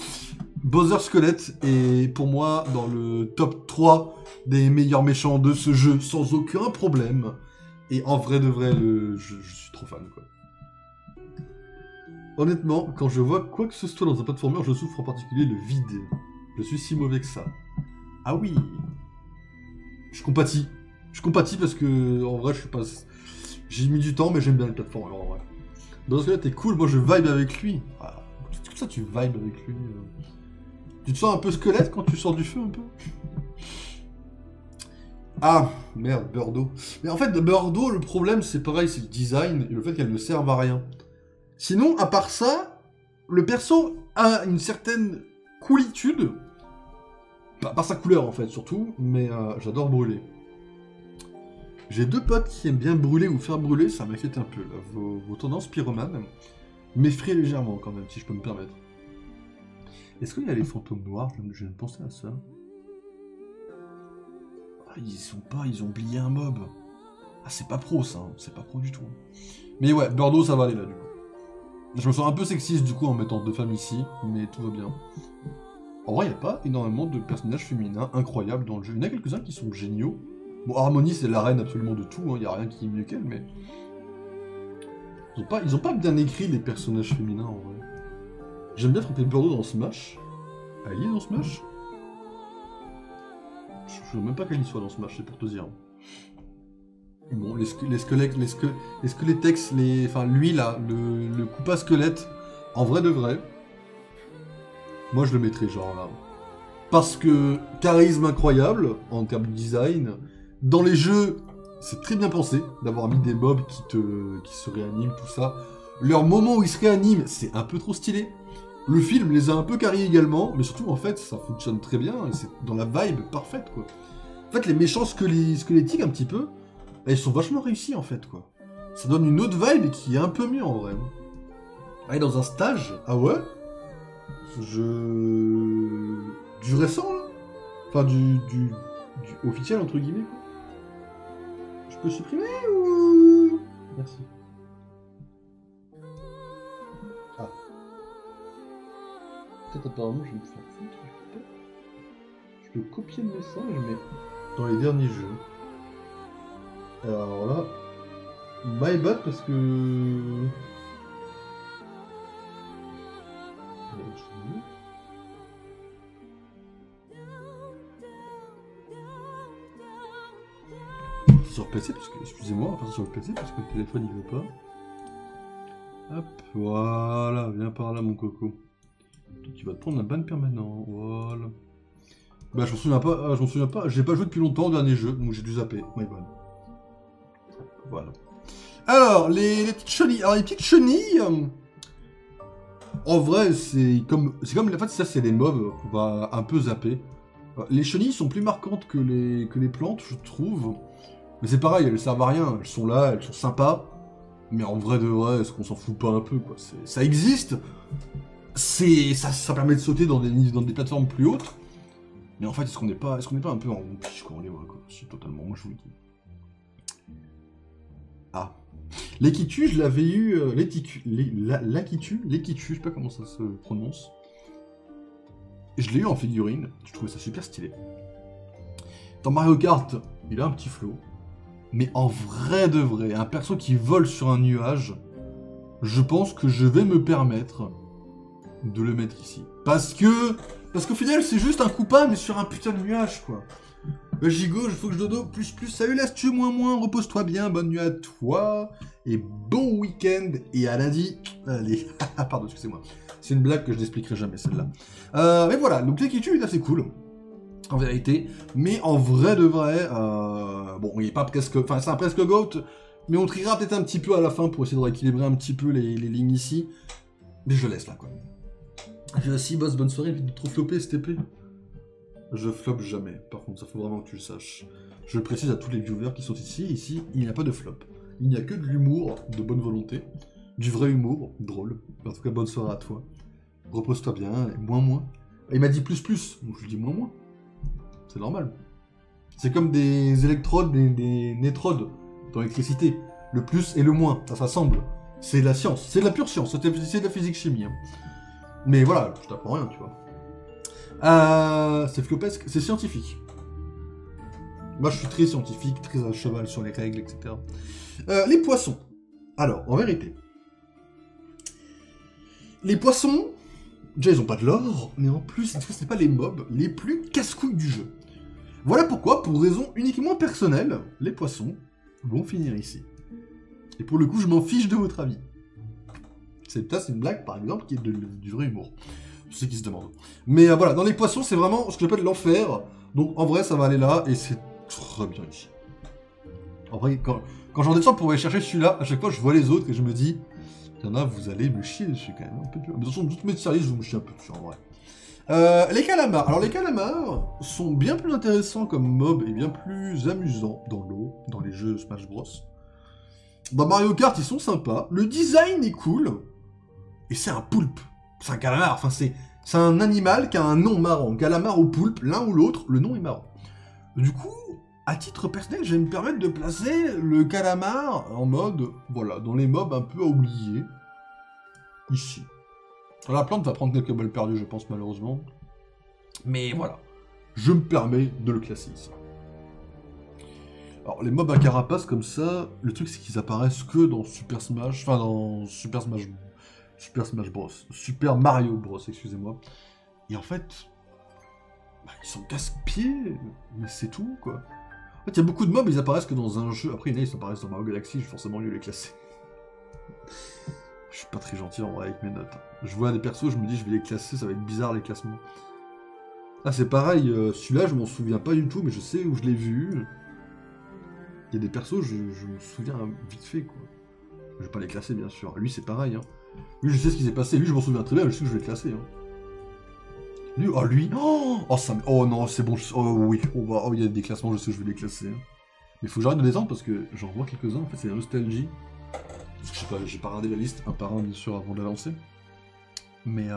Bowser Squelette est pour moi dans le top 3 des meilleurs méchants de ce jeu sans aucun problème. Et en vrai de vrai, je suis trop fan, quoi. Honnêtement, quand je vois quoi que ce soit dans un platformer, je souffre en particulier le vide. Je suis si mauvais que ça. Ah oui! Je compatis. Je compatis parce que, en vrai, je suis pas... J'ai mis du temps, mais j'aime bien le platformer, en vrai. Dans ce cas-là, t'es cool, moi je vibe avec lui. Ah, tout ça, tu vibes avec lui. Tu te sens un peu squelette quand tu sors du feu, un peu? Ah, merde, Birdo. Mais en fait, Birdo, le problème, c'est pareil, c'est le design et le fait qu'elle ne serve à rien. Sinon, à part ça, le perso a une certaine coolitude. Par sa couleur, en fait, surtout, mais j'adore brûler. J'ai deux potes qui aiment bien brûler ou faire brûler, ça m'inquiète un peu, là. Vos tendances pyromanes m'effraient légèrement, quand même, si je peux me permettre. Est-ce qu'il y a les fantômes noirs? Je viens de penser à ça. Ah, ils ont oublié un mob. Ah, c'est pas pro, ça, hein. C'est pas pro du tout. Mais ouais, Birdo, ça va aller, là, du coup. Je me sens un peu sexiste, du coup, en mettant deux femmes ici, mais tout va bien. En vrai, il n'y a pas énormément de personnages féminins incroyables dans le jeu. Il y en a quelques-uns qui sont géniaux. Bon, Harmony, c'est la reine absolument de tout, il n'y a rien qui est mieux qu'elle, mais... Ils ont pas bien écrit les personnages féminins, en vrai. J'aime bien frapper Birdo dans Smash. Elle y est dans Smash? Je veux même pas qu'elle y soit dans Smash, c'est pour te dire. Bon, les squelettes, enfin, lui, là, le Koopa squelette, en vrai de vrai, moi, je le mettrais genre là. Parce que, charisme incroyable, en termes de design... Dans les jeux, c'est très bien pensé d'avoir mis des mobs qui se réaniment, tout ça. Leur moment où ils se réaniment, c'est un peu trop stylé. Le film les a un peu carriés également, mais surtout, en fait, ça fonctionne très bien, et c'est dans la vibe parfaite, quoi. En fait, les méchants squelettiques, un petit peu, ils sont vachement réussis, en fait, quoi. Ça donne une autre vibe qui est un peu mieux, en vrai. Aller dans un stage, ah ouais? Du récent, là? Enfin, du officiel, entre guillemets, quoi. Je peux supprimer ou... Merci. Ah. Peut-être apparemment je vais me faire foutre. Je peux copier le message, mais dans les derniers jeux. Alors là... My bad parce que... PC, parce que, excusez-moi, on va faire ça sur le PC, parce que le téléphone il veut pas. Hop, voilà, viens par là mon coco. Tu vas te prendre la banne permanente, voilà. Bah je m'en souviens pas, j'ai pas joué depuis longtemps au dernier jeu, donc j'ai dû zapper, my bad. Voilà. Alors, les petites chenilles, en vrai, c'est comme, en fait, ça c'est les mobs qu'on va un peu zapper. Les chenilles sont plus marquantes que les plantes, je trouve. Mais c'est pareil, elles servent à rien, elles sont là, elles sont sympas. Mais en vrai de vrai, est-ce qu'on s'en fout pas un peu, quoi? Ça existe, ça permet de sauter dans des plateformes plus hautes. Mais en fait, est-ce qu'on n'est pas un peu en piche quand on les voit, quoi? Si, totalement, moi je vous le dis. Ah. L'équitu, je l'avais eu... L'aquitu, je sais pas comment ça se prononce. Je l'ai eu en figurine, je trouvais ça super stylé. Dans Mario Kart, il a un petit flow. Mais en vrai de vrai, un perso qui vole sur un nuage, je pense que je vais me permettre de le mettre ici. Parce qu'au final, c'est juste un coupable, mais sur un putain de nuage, quoi. Gigo, il faut que je dodo, plus, salut l'astuce, moins, repose-toi bien, bonne nuit à toi, et bon week-end, et à lundi, allez, pardon, excusez-moi, c'est une blague que je n'expliquerai jamais, celle-là. Mais voilà, donc l'équitu est assez cool, en vérité, mais en vrai de vrai, bon, il est pas presque, enfin, c'est un presque GOAT, mais on triera peut-être un petit peu à la fin pour essayer de rééquilibrer un petit peu les lignes ici, mais je laisse là, quoi. J'ai aussi, boss, bonne soirée, évite de trop flopper, STP. Je floppe jamais, par contre, ça faut vraiment que tu le saches. Je le précise à tous les viewers qui sont ici, il n'y a pas de flop. Il n'y a que de l'humour, de bonne volonté, du vrai humour, drôle. En tout cas, bonne soirée à toi. Repose-toi bien, et moins. Et il m'a dit plus, donc je lui dis moins. C'est normal. C'est comme des électrodes, des nétrodes dans l'électricité. Le plus et le moins, ça s'assemble. C'est de la science, c'est de la pure science, c'est de la physique-chimie. Hein. Mais voilà, je t'apprends rien, tu vois. C'est flopesque, c'est scientifique. Moi, je suis très scientifique, très à cheval sur les règles, etc. Les poissons. Alors, en vérité, les poissons, déjà, ils ont pas de l'or, mais en plus, c'est pas les mobs les plus casse-couilles du jeu. Voilà pourquoi, pour raison uniquement personnelle, les poissons vont finir ici. Et pour le coup, je m'en fiche de votre avis. C'est une blague, par exemple, qui est du vrai humour. Je sais qui se demande. Mais voilà, dans les poissons, c'est vraiment ce que j'appelle l'enfer. Donc en vrai, ça va aller là, et c'est très bien ici. En vrai, quand j'en descends pour aller chercher celui-là, à chaque fois, je vois les autres, et je me dis, il y en a, vous allez me chier dessus quand même, un peu dur. Mais de toute façon, toutes mes services, vous me chiez un peu dessus, en vrai. Les calamars. Alors les calamars sont bien plus intéressants comme mob, et bien plus amusants dans l'eau, dans les jeux Smash Bros. Dans Mario Kart, ils sont sympas. Le design est cool. Et c'est un poulpe. C'est un calamar, enfin c'est un animal qui a un nom marrant. Calamar ou poulpe, l'un ou l'autre, le nom est marrant. Du coup, à titre personnel, je vais me permettre de placer le calamar en mode, voilà, dans les mobs un peu à oublier. Ici. La plante va prendre quelques balles perdues, je pense, malheureusement. Mais voilà, je me permets de le classer ici. Alors, les mobs à carapace comme ça, le truc c'est qu'ils apparaissent que dans Super Smash, enfin dans Super Bros. Super Mario Bros, excusez-moi. Et en fait, bah, ils sont casse-pieds, mais c'est tout, quoi. En fait, il y a beaucoup de mobs, ils apparaissent que dans un jeu. Après, il y en a, ils apparaissent dans Mario Galaxy, je vais forcément mieux les classer. Je suis pas très gentil en vrai avec mes notes. Je vois des persos, je me dis, je vais les classer, ça va être bizarre les classements. Ah, c'est pareil, celui-là, je m'en souviens pas du tout, mais je sais où je l'ai vu. Il y a des persos, je me souviens vite fait, quoi. Je vais pas les classer, bien sûr. Lui, c'est pareil, hein. Lui, je sais ce qui s'est passé. Lui, je m'en souviens très bien, je sais que je vais le classer. Hein. Lui, oh non, c'est bon. Oh oui, il y a des classements, je sais que je vais les classer. Hein. Mais il faut que j'arrête de descendre parce que j'en vois quelques-uns. En fait, c'est la nostalgie. Parce que je sais pas, j'ai pas regardé la liste un par un, bien sûr, avant de la lancer. Mais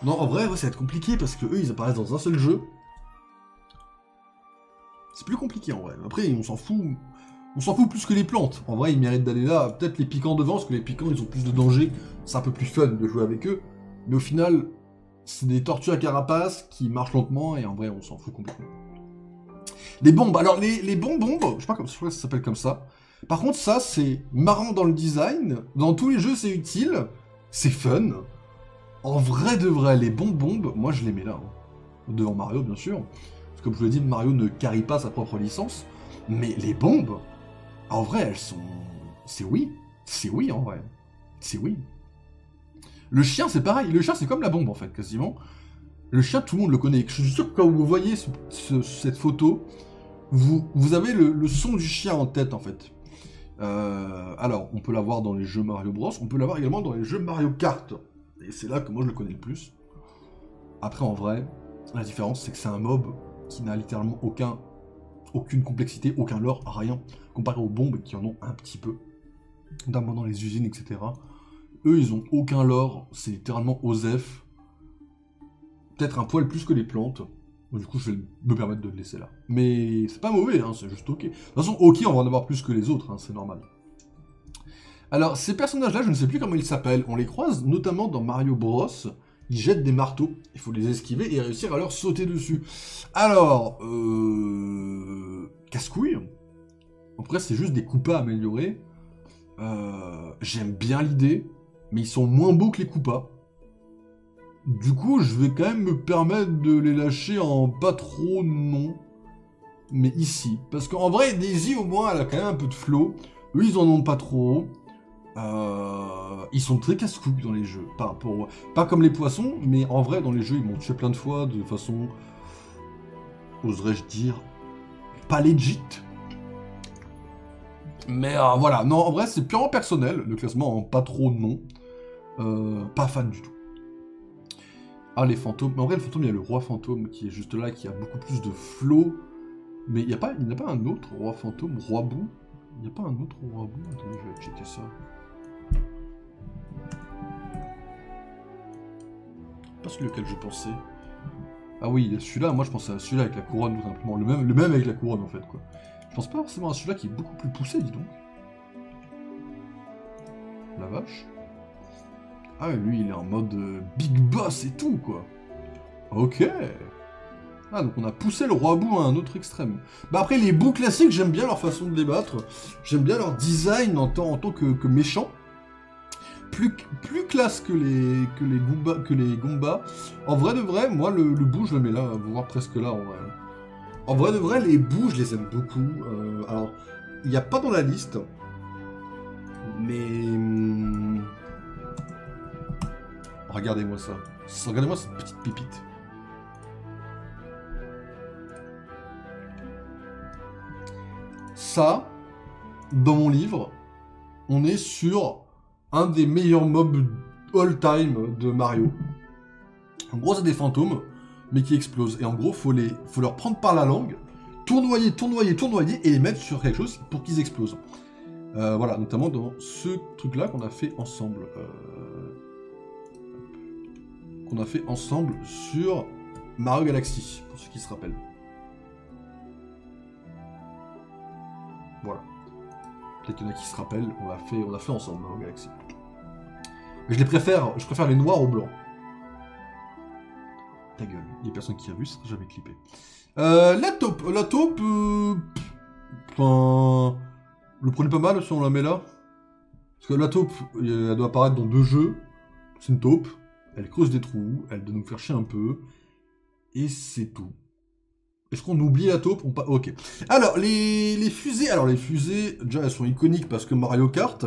non, en vrai, ça va être compliqué parce que eux, ils apparaissent dans un seul jeu. C'est plus compliqué en vrai. Après, on s'en fout. On s'en fout plus que les plantes. En vrai, ils méritent d'aller là. Peut-être les piquants devant, parce que les piquants, ils ont plus de danger. C'est un peu plus fun de jouer avec eux. Mais au final, c'est des tortues à carapace qui marchent lentement, et en vrai, on s'en fout complètement. Les bombes. Alors, les bombes, je sais pas si ça s'appelle comme ça. Par contre, ça, c'est marrant dans le design. Dans tous les jeux, c'est utile. C'est fun. En vrai de vrai, les bombes, moi, je les mets là. Hein. Devant Mario, bien sûr. Parce que comme je vous l'ai dit, Mario ne carry pas sa propre licence. Mais les bombes, En vrai, elles sont... C'est oui. C'est oui, en vrai. C'est oui. Le chien, c'est pareil. Le chien, c'est comme la bombe, en fait, quasiment. Le chien, tout le monde le connaît. Je suis sûr que quand vous voyez cette photo, vous avez le son du chien en tête, en fait. Alors, on peut l'avoir dans les jeux Mario Bros. On peut l'avoir également dans les jeux Mario Kart. Et c'est là que moi, je le connais le plus. Après, en vrai, la différence, c'est que c'est un mob qui n'a littéralement aucune complexité, aucun lore, rien, comparé aux bombes qui en ont un petit peu, notamment dans les usines, etc. Eux, ils ont aucun lore, c'est littéralement OSEF, peut-être un poil plus que les plantes, du coup je vais me permettre de le laisser là. Mais c'est pas mauvais, hein, c'est juste ok. De toute façon, ok, on va en avoir plus que les autres, hein, c'est normal. Alors, ces personnages-là, je ne sais plus comment ils s'appellent, on les croise notamment dans Mario Bros. Ils jettent des marteaux, il faut les esquiver et réussir à leur sauter dessus. Alors, casse-couille. Après, c'est juste des coupas améliorés. J'aime bien l'idée, mais ils sont moins beaux que les coupas. Du coup, je vais quand même me permettre de les lâcher en pas trop non. Mais ici. Parce qu'en vrai, Daisy, au moins, elle a quand même un peu de flow. Eux, ils en ont pas trop. Ils sont très casse-couilles dans les jeux. Pas comme les poissons, mais en vrai, dans les jeux, ils m'ont tué plein de fois de façon... Oserais-je dire... Pas legit. Mais voilà. Non, en vrai, c'est purement personnel. Le classement en pas trop non. Pas fan du tout. Ah, les fantômes. En vrai, le fantôme, il y a le roi fantôme qui est juste là, qui a beaucoup plus de flow. Mais il n'y a pas un autre roi fantôme, roi bout. Il n'y a pas un autre roi bout. Attendez, je vais checker ça. Pas celui auquel je pensais. Ah oui, celui-là, moi je pensais à celui-là avec la couronne tout simplement. Le même avec la couronne en fait quoi. Je pense pas forcément à celui-là qui est beaucoup plus poussé, dis donc. La vache. Ah lui il est en mode big boss et tout quoi. Ok. Ah donc on a poussé le roi bout à un autre extrême. Bah après les bouts classiques, j'aime bien leur façon de les battre. J'aime bien leur design en tant que méchant. Plus classe que les Goombas. En vrai de vrai, moi le bout je le mets là, voire presque là en vrai. En vrai de vrai, les bouts je les aime beaucoup. Alors, il n'y a pas dans la liste. Mais... regardez-moi ça. Regardez-moi cette petite pépite. Ça, dans mon livre, on est sur un des meilleurs mobs all-time de Mario. En gros, c'est des fantômes, mais qui explosent. Et en gros, faut leur prendre par la langue, tournoyer, et les mettre sur quelque chose pour qu'ils explosent. Voilà, notamment dans ce truc-là qu'on a fait ensemble. Sur Mario Galaxy, pour ceux qui se rappellent. Voilà. Peut-être qu'il y en a qui se rappellent, on l'a fait ensemble, Mario Galaxy. Mais je préfère les noirs aux blancs. Ta gueule, il y a personne qui a vu, ça sera jamais clippé. La taupe, enfin... le prenez pas mal si on la met là. Parce que la taupe, elle doit apparaître dans 2 jeux. C'est une taupe, elle creuse des trous, elle doit nous faire chier un peu. Et c'est tout. Est-ce qu'on oublie la taupe? Ok. Alors, les fusées... Alors, les fusées, déjà, elles sont iconiques parce que Mario Kart.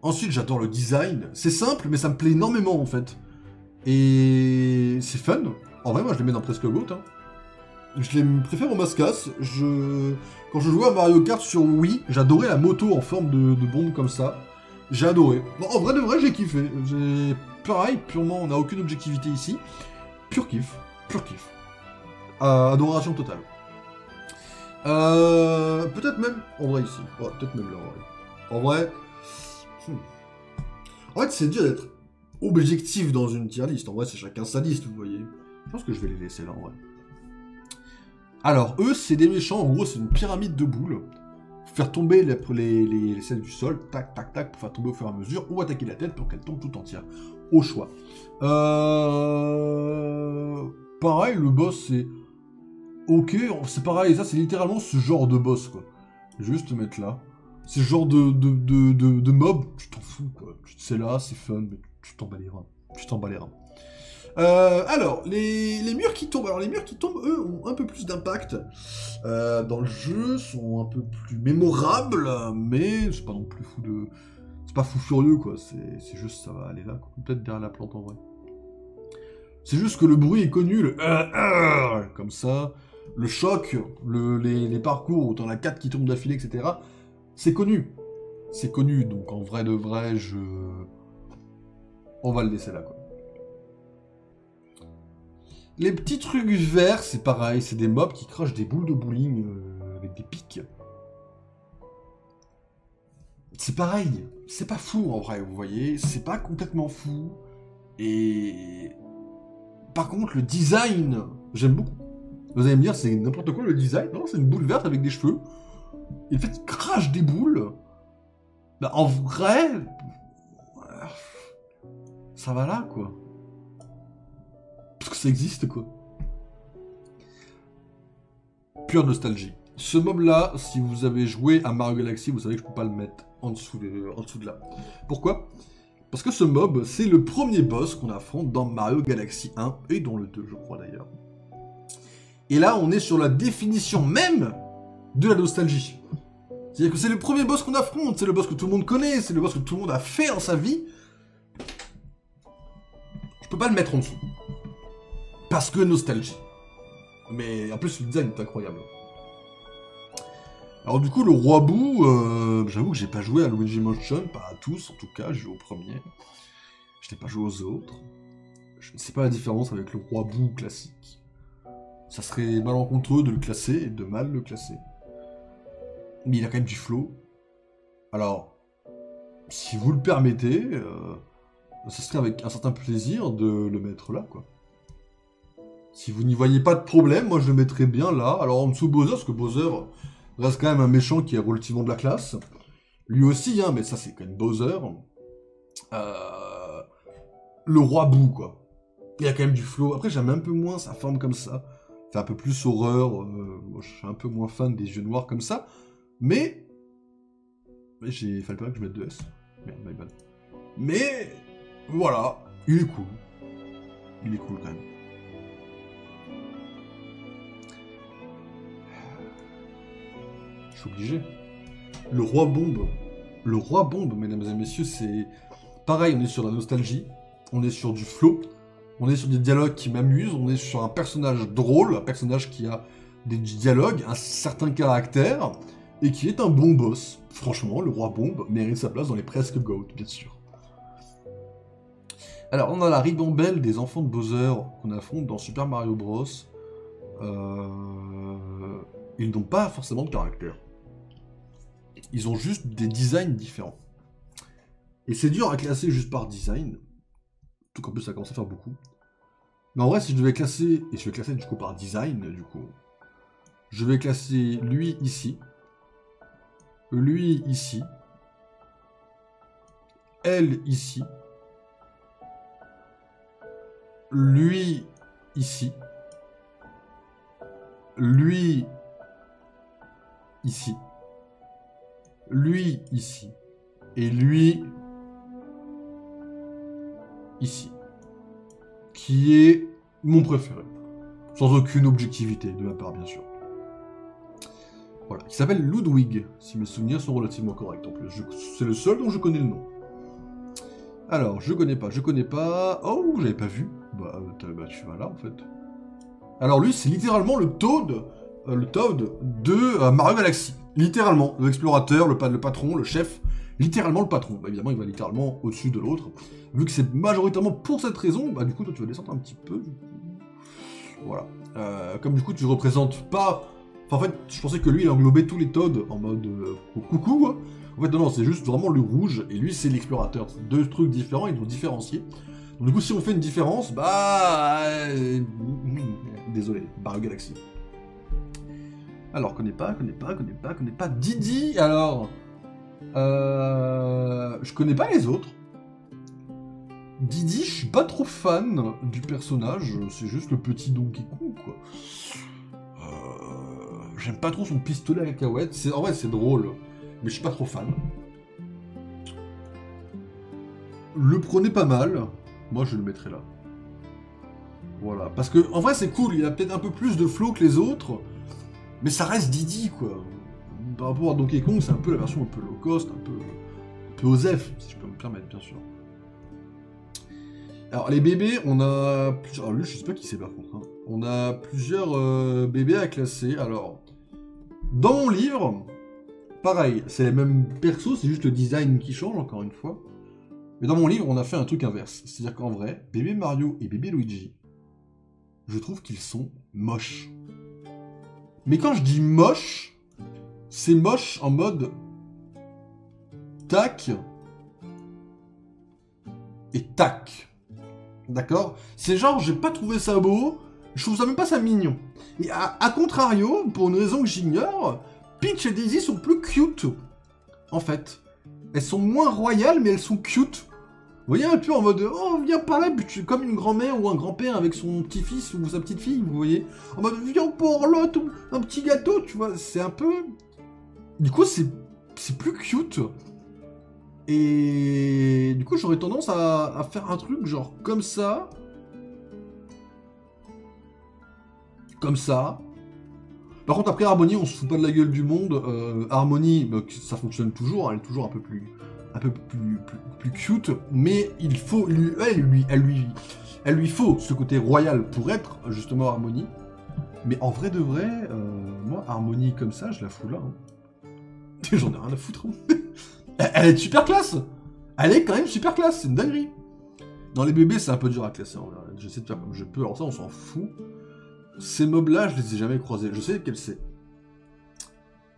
Ensuite, j'adore le design. C'est simple, mais ça me plaît énormément, en fait. Et c'est fun. En vrai, moi, je les mets dans presque GOAT. Hein. Je les préfère au Mascas. Quand je jouais à Mario Kart sur Wii, j'adorais la moto en forme de bombe comme ça. J'ai adoré. Bon, en vrai de vrai, j'ai kiffé. Pareil, purement, on n'a aucune objectivité ici. Pur kiff. Adoration totale. Peut-être même en vrai ici. Ouais, peut-être même là en vrai. En fait, c'est dur d'être objectif dans une tier list. En vrai, c'est chacun sa liste, vous voyez. Je pense que je vais les laisser là en vrai. Alors, eux, c'est des méchants. En gros, c'est une pyramide de boules. Faire tomber les scènes du sol, tac, tac, tac, pour faire tomber au fur et à mesure, ou attaquer la tête pour qu'elle tombe tout entière. Au choix. Pareil, le boss, c'est... Ok, c'est pareil, ça, c'est littéralement ce genre de boss, quoi. Je vais juste te mettre là. C'est ce genre de mob, tu t'en fous, quoi. C'est là, c'est fun, mais tu t'en bats les reins. Alors, les murs qui tombent. Alors, les murs qui tombent, eux, ont un peu plus d'impact dans le jeu, sont un peu plus mémorables, mais c'est pas non plus fou de... C'est pas fou furieux, quoi. C'est juste, ça va aller là, quoi. Peut-être derrière la plante, en vrai. C'est juste que le bruit est connu, le comme ça. Le choc, les parcours où t'en as 4 qui tombent d'affilée, etc. C'est connu. C'est connu, donc en vrai de vrai, on va le laisser là, quoi. Les petits trucs verts, c'est pareil, c'est des mobs qui crachent des boules de bowling avec des pics. C'est pareil, c'est pas fou en vrai, vous voyez, c'est pas complètement fou. Et... Par contre, le design, j'aime beaucoup. Vous allez me dire, c'est n'importe quoi le design. Non, c'est une boule verte avec des cheveux. Et le fait qu'il crache des boules, bah en vrai... Ça va là, quoi. Parce que ça existe, quoi. Pure nostalgie. Ce mob-là, si vous avez joué à Mario Galaxy, vous savez que je peux pas le mettre en dessous de là. Pourquoi ? Parce que ce mob, c'est le premier boss qu'on affronte dans Mario Galaxy 1, et dans le 2, je crois, d'ailleurs. Et là, on est sur la définition même de la nostalgie. C'est-à-dire que c'est le premier boss qu'on affronte, c'est le boss que tout le monde connaît, c'est le boss que tout le monde a fait dans sa vie. Je peux pas le mettre en dessous. Parce que nostalgie. Mais en plus, le design est incroyable. Alors du coup, le Roi Boo, j'avoue que j'ai pas joué à Luigi Mansion, pas à tous en tout cas, j'ai joué au premier. Je n'ai pas joué aux autres. Je ne sais pas la différence avec le Roi Boo classique. Ça serait malencontreux de le classer et de mal le classer. Mais il a quand même du flow. Alors, si vous le permettez, ça serait avec un certain plaisir de le mettre là, quoi. Si vous n'y voyez pas de problème, moi je le mettrais bien là. Alors en dessous Bowser, parce que Bowser reste quand même un méchant qui est relativement de la classe. Lui aussi, hein, mais ça c'est quand même Bowser. Le Roi Boo, quoi. Il y a quand même du flow. Après, j'aime un peu moins sa forme comme ça. Fait un peu plus horreur. Moi, je suis un peu moins fan des yeux noirs comme ça. Mais il fallait pas que je mette de S. Merde, my bad. Mais voilà, il est cool. Il est cool quand même. Je suis obligé. Le Roi Bombe. Le Roi Bombe, mesdames et messieurs, c'est... Pareil, on est sur la nostalgie. On est sur du flow. On est sur des dialogues qui m'amusent. On est sur un personnage drôle. Un personnage qui a des dialogues, un certain caractère. Et qui est un bon boss. Franchement, le Roi Bombe mérite sa place dans les presque GOAT, bien sûr. Alors, on a la ribambelle des enfants de Bowser qu'on affronte dans Super Mario Bros. Ils n'ont pas forcément de caractère. Ils ont juste des designs différents. Et c'est dur à classer juste par design. Tout qu'en plus ça commence à faire beaucoup. Mais en vrai, si je devais classer, et je vais classer du coup par design, du coup, je vais classer lui ici, lui ici, elle ici, lui ici, lui ici, lui ici, et lui ici, qui est mon préféré, sans aucune objectivité de ma part bien sûr. Voilà, qui s'appelle Ludwig, si mes souvenirs sont relativement corrects en plus. C'est le seul dont je connais le nom. Alors, je connais pas... Oh, j'avais pas vu. Bah, tu vas là, en fait. Alors lui, c'est littéralement le Toad de Mario Galaxy. Littéralement, l'explorateur, le patron, le chef, littéralement le patron. Bah, évidemment, il va littéralement au-dessus de l'autre. Vu que c'est majoritairement pour cette raison, bah du coup, toi, tu vas descendre un petit peu, du coup. Voilà. Comme du coup, tu représentes pas... Enfin, en fait, je pensais que lui, il englobait tous les Toads en mode coucou, hein. En fait, non, c'est juste vraiment le rouge, et lui, c'est l'explorateur. C'est deux trucs différents, ils vont différencier. Donc, du coup, si on fait une différence, bah... désolé, Mario Galaxy. Alors, connais pas Didi, alors... je connais pas les autres. Didi, je suis pas trop fan du personnage, c'est juste le petit Donkey Kong, quoi. J'aime pas trop son pistolet à cacahuètes, en vrai, c'est drôle. Mais je suis pas trop fan. Le prenez pas mal. Moi, je le mettrai là. Voilà. Parce que, en vrai, c'est cool, il a peut-être un peu plus de flow que les autres, mais ça reste Didi, quoi. Par rapport à Donkey Kong, c'est un peu la version un peu low cost, un peu osef, si je peux me permettre, bien sûr. Alors, les bébés, on a plusieurs... Alors, lui, je sais pas qui c'est, par contre. Hein. On a plusieurs bébés à classer. Alors, dans mon livre, pareil, c'est les mêmes persos, c'est juste le design qui change, encore une fois. Mais dans mon livre, on a fait un truc inverse. C'est-à-dire qu'en vrai, bébé Mario et bébé Luigi, je trouve qu'ils sont moches. Mais quand je dis moche, c'est moche en mode tac et tac. D'accord? C'est genre, j'ai pas trouvé ça beau, je trouve ça même pas ça mignon. Et à contrario, pour une raison que j'ignore, Peach et Daisy sont plus cute, en fait. Elles sont moins royales, mais elles sont cute. Vous voyez, un peu en mode, oh, viens par là, comme une grand-mère ou un grand-père avec son petit-fils ou sa petite-fille, vous voyez. En mode, viens pour l'autre, un petit gâteau, tu vois, c'est un peu... Du coup, c'est plus cute. Et du coup, j'aurais tendance à faire un truc genre comme ça. Comme ça. Par contre, après Harmony, on se fout pas de la gueule du monde. Harmony, bah, ça fonctionne toujours, hein, elle est toujours un peu plus cute, mais il faut, elle lui faut ce côté royal pour être justement Harmony. Mais en vrai de vrai, moi, Harmony comme ça, je la fous là. Hein. J'en ai rien à foutre. Elle est super classe. Elle est quand même super classe, c'est une dinguerie. Dans les bébés, c'est un peu dur à classer. J'essaie de faire comme je peux, alors ça, on s'en fout. Ces mobs-là, je les ai jamais croisés. Je sais quels c'est.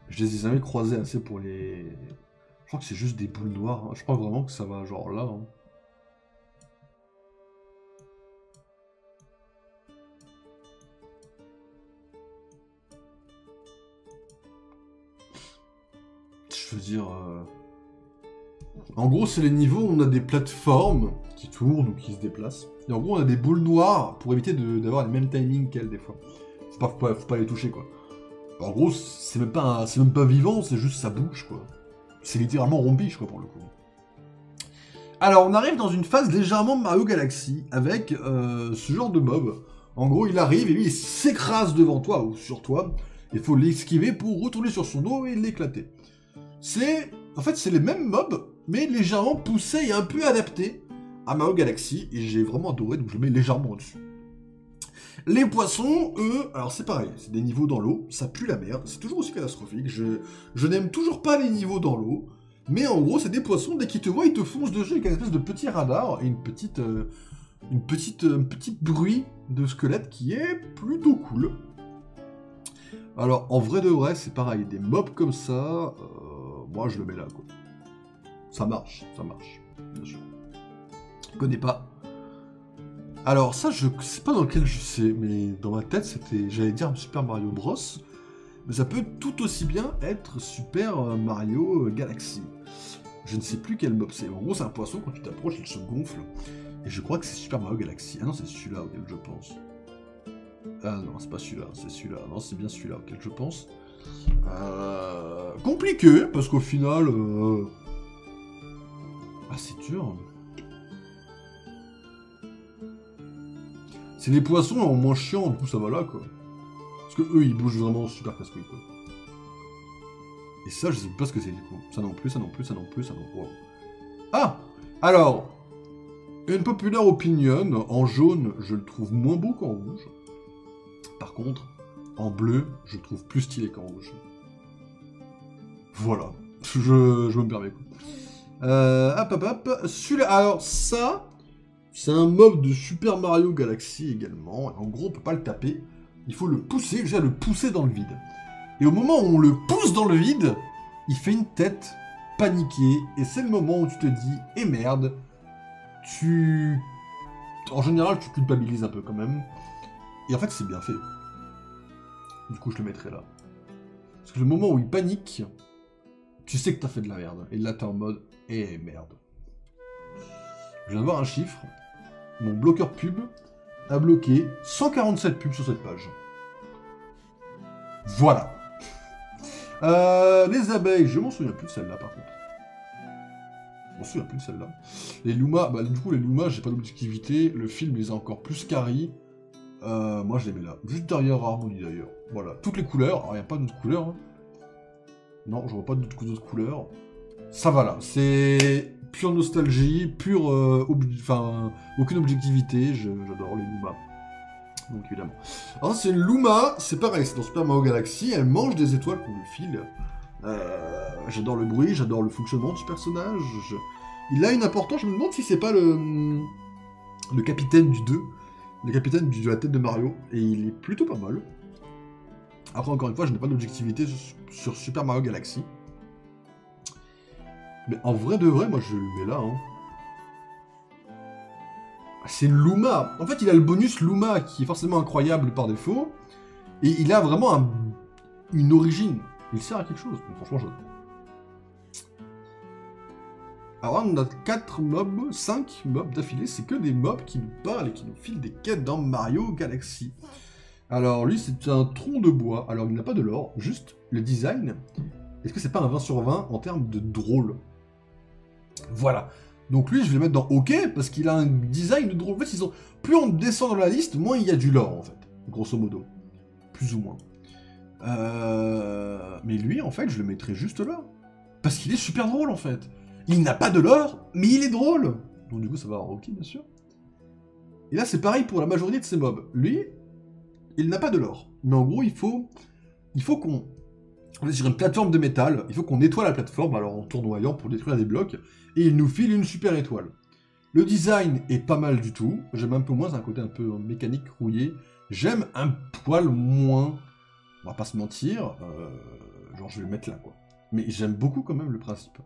Je les ai jamais croisés assez pour les... Je crois que c'est juste des boules noires. Hein. Je crois vraiment que ça va genre là. Hein. Je veux dire... En gros, c'est les niveaux où on a des plateformes qui tournent ou qui se déplacent. Et en gros, on a des boules noires pour éviter d'avoir les mêmes timings qu'elles, des fois. Faut pas les toucher, quoi. En gros, c'est même pas vivant, c'est juste ça bouge, quoi. C'est littéralement rompiche, quoi, pour le coup. Alors, on arrive dans une phase légèrement Mario Galaxy, avec ce genre de mob. En gros, il arrive et lui, il s'écrase devant toi ou sur toi. Il faut l'esquiver pour retourner sur son dos et l'éclater. En fait, c'est les mêmes mobs, mais légèrement poussés et un peu adaptés à Mario Galaxy, et j'ai vraiment adoré, donc je le mets légèrement au-dessus. Les poissons, eux, alors c'est pareil, c'est des niveaux dans l'eau, ça pue la merde, c'est toujours aussi catastrophique, je n'aime toujours pas les niveaux dans l'eau, mais en gros, c'est des poissons, dès qu'ils te voient, ils te foncent dessus avec une espèce de petit radar et un petit bruit de squelette qui est plutôt cool. Alors, en vrai de vrai, c'est pareil, des mobs comme ça, moi je le mets là, quoi. Ça marche, bien sûr. Je connais pas. Alors ça, je sais pas dans lequel je sais, mais dans ma tête, j'allais dire Super Mario Bros, mais ça peut tout aussi bien être Super Mario Galaxy. Je ne sais plus quel mob c'est. En gros, c'est un poisson, quand tu t'approches, il se gonfle. Et je crois que c'est Super Mario Galaxy. Ah non, c'est celui-là auquel je pense. Ah non, c'est pas celui-là, c'est celui-là. Non, c'est bien celui-là auquel je pense. Compliqué, parce qu'au final... Ah, c'est dur. C'est les poissons en moins chiant, du coup ça va là, quoi. Parce que eux, ils bougent vraiment super casse-couille, quoi. Et ça, je sais pas ce que c'est, du coup. Ça non plus, ça non plus, ça non plus, ça non plus. Ah! Alors, une populaire opinion, en jaune, je le trouve moins beau qu'en rouge. Par contre, en bleu, je le trouve plus stylé qu'en rouge. Voilà. Je me permets, quoi. Celui-là, alors ça, c'est un mob de Super Mario Galaxy également. En gros, on peut pas le taper. Il faut le pousser, déjà le pousser dans le vide. Et au moment où on le pousse dans le vide, il fait une tête paniquée. Et c'est le moment où tu te dis, eh merde, en général, tu culpabilises un peu quand même. Et en fait, c'est bien fait. Du coup, je le mettrai là. Parce que le moment où il panique, tu sais que t'as fait de la merde. Et là, t'es en mode, eh merde. Je viens de voir un chiffre. Mon bloqueur pub a bloqué 147 pubs sur cette page. Voilà. Les abeilles, je m'en souviens plus de celle-là par contre. Je m'en souviens plus de celle-là. Les Lumas, bah du coup les Lumas, j'ai pas d'objectivité. Le film les a encore plus carry. Moi je les mets là. Juste derrière Harmonie d'ailleurs. Voilà. Toutes les couleurs. Alors il n'y a pas d'autres couleurs. Hein. Non, je vois pas d'autres couleurs. Ça va là. C'est pure nostalgie, pure... Enfin, aucune objectivité. J'adore les Luma. Donc évidemment. Alors c'est une Luma. C'est pareil, c'est dans Super Mario Galaxy. Elle mange des étoiles qu'on lui file. J'adore le bruit, j'adore le fonctionnement de ce personnage. Il a une importance. Je me demande si c'est pas le capitaine du 2. Le capitaine de la tête de Mario, et il est plutôt pas mal. Après, encore une fois, je n'ai pas d'objectivité sur Super Mario Galaxy. Mais en vrai de vrai, moi je le mets là. Hein. C'est Luma. En fait, il a le bonus Luma, qui est forcément incroyable par défaut. Et il a vraiment une origine. Il sert à quelque chose. Donc, franchement, j'adore. Alors on a 4 mobs, 5 mobs d'affilée, c'est que des mobs qui nous parlent et qui nous filent des quêtes dans Mario Galaxy. Alors lui c'est un tronc de bois, alors il n'a pas de lore, juste le design. Est-ce que c'est pas un 20 sur 20 en termes de drôle? Voilà. Donc lui je vais le mettre dans OK parce qu'il a un design de drôle. En fait plus on descend dans la liste, moins il y a du lore en fait, grosso modo. Plus ou moins. Mais lui en fait je le mettrais juste là. Parce qu'il est super drôle en fait. Il n'a pas de lore, mais il est drôle. Donc du coup, ça va avoir OK, bien sûr. Et là, c'est pareil pour la majorité de ces mobs. Lui, il n'a pas de lore. Mais en gros, il faut qu'on... On est sur une plateforme de métal, il faut qu'on nettoie la plateforme, alors en tournoyant pour détruire des blocs, et il nous file une super étoile. Le design est pas mal du tout. J'aime un peu moins un côté un peu mécanique, rouillé. J'aime un poil moins... On va pas se mentir. Genre, je vais le mettre là, quoi. Mais j'aime beaucoup quand même le principe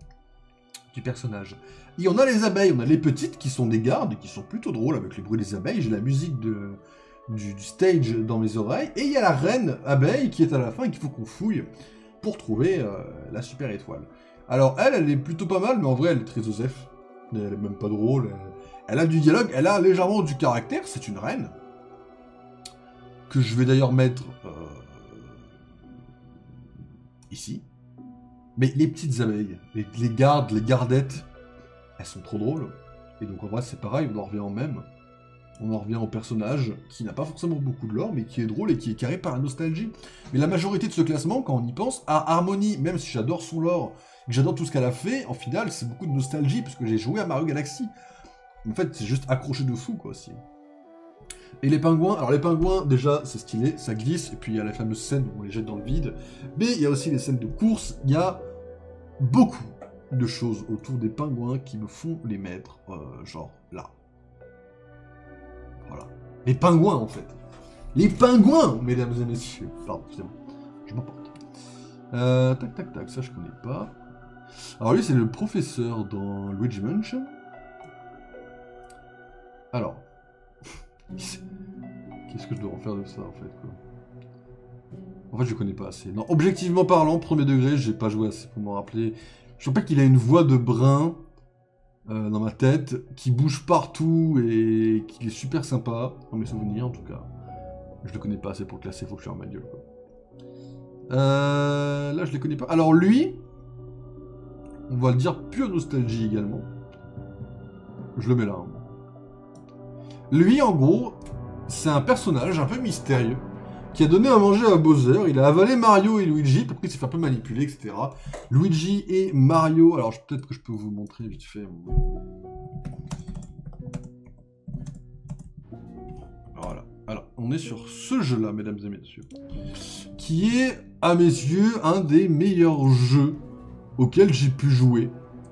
du personnage. Et on a les abeilles, on a les petites qui sont des gardes, et qui sont plutôt drôles avec les bruits des abeilles, j'ai la musique du stage dans mes oreilles, et il y a la reine abeille qui est à la fin et qu'il faut qu'on fouille pour trouver la super étoile. Alors elle est plutôt pas mal, mais en vrai elle est très Joseph, elle est même pas drôle, elle a du dialogue, elle a légèrement du caractère, c'est une reine, que je vais d'ailleurs mettre ici. Mais les petites abeilles, les gardes, les gardettes, elles sont trop drôles. Et donc en vrai c'est pareil, on en revient au même. On en revient au personnage qui n'a pas forcément beaucoup de lore, mais qui est drôle et qui est carré par la nostalgie. Mais la majorité de ce classement, quand on y pense, à Harmonie, même si j'adore son lore, que j'adore tout ce qu'elle a fait, en final c'est beaucoup de nostalgie, parce que j'ai joué à Mario Galaxy. En fait c'est juste accroché de fou quoi aussi. Et les pingouins, alors les pingouins, déjà, c'est stylé, ça glisse, et puis il y a la fameuse scène où on les jette dans le vide, mais il y a aussi les scènes de course, il y a beaucoup de choses autour des pingouins qui me font les mettre, genre, là. Voilà. Les pingouins, en fait. Les pingouins, mesdames et messieurs. Pardon, c'est bon, je m'emporte. Tac, tac, tac, ça je connais pas. Alors lui, c'est le professeur dans Luigi Mansion. Alors... Qu'est-ce que je dois en faire de ça en fait quoi. En fait je connais pas assez. Non, objectivement parlant, premier degré, j'ai pas joué assez pour m'en rappeler. Je rappelle qu'il a une voix de brun dans ma tête, qui bouge partout et qui est super sympa, dans mes souvenirs en tout cas. Je le connais pas assez pour le classer, faut que je ferme ma gueule quoi. Là je les connais pas. Alors lui, on va le dire pure nostalgie également. Je le mets là. Hein. Lui, en gros, c'est un personnage un peu mystérieux qui a donné à manger à Bowser. Il a avalé Mario et Luigi, pour qu'il s'est fait un peu manipuler, etc. Luigi et Mario... Alors, peut-être que je peux vous montrer vite fait. Voilà. Alors, on est sur ce jeu-là, mesdames et messieurs, qui est, à mes yeux, un des meilleurs jeux auxquels j'ai pu jouer,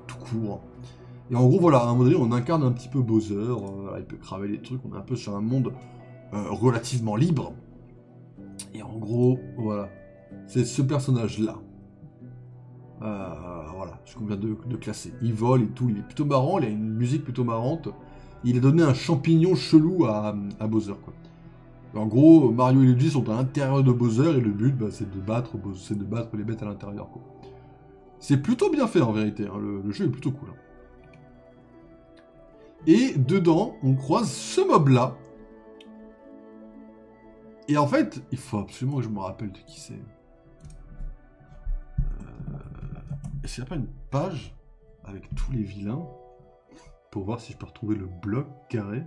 tout court. Et en gros, voilà, à un moment donné, on incarne un petit peu Bowser, il peut cramer les trucs, on est un peu sur un monde relativement libre. Et en gros, voilà, c'est ce personnage-là. Voilà, ce qu'on vient de classer. Il vole et tout, il est plutôt marrant, il a une musique plutôt marrante. Il a donné un champignon chelou à Bowser, quoi. Et en gros, Mario et Luigi sont à l'intérieur de Bowser, et le but, bah, c'est de battre les bêtes à l'intérieur, quoi. C'est plutôt bien fait, en vérité, hein. Le jeu est plutôt cool. Hein. Et dedans, on croise ce mob-là. Et en fait, il faut absolument que je me rappelle de qui c'est. Est-ce qu'il n'y a pas une page avec tous les vilains pour voir si je peux retrouver le bloc carré?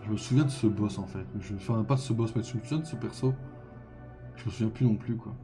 Je me souviens de ce boss en fait. Enfin, pas de ce boss, mais je me souviens de ce perso. Je me souviens plus non plus quoi.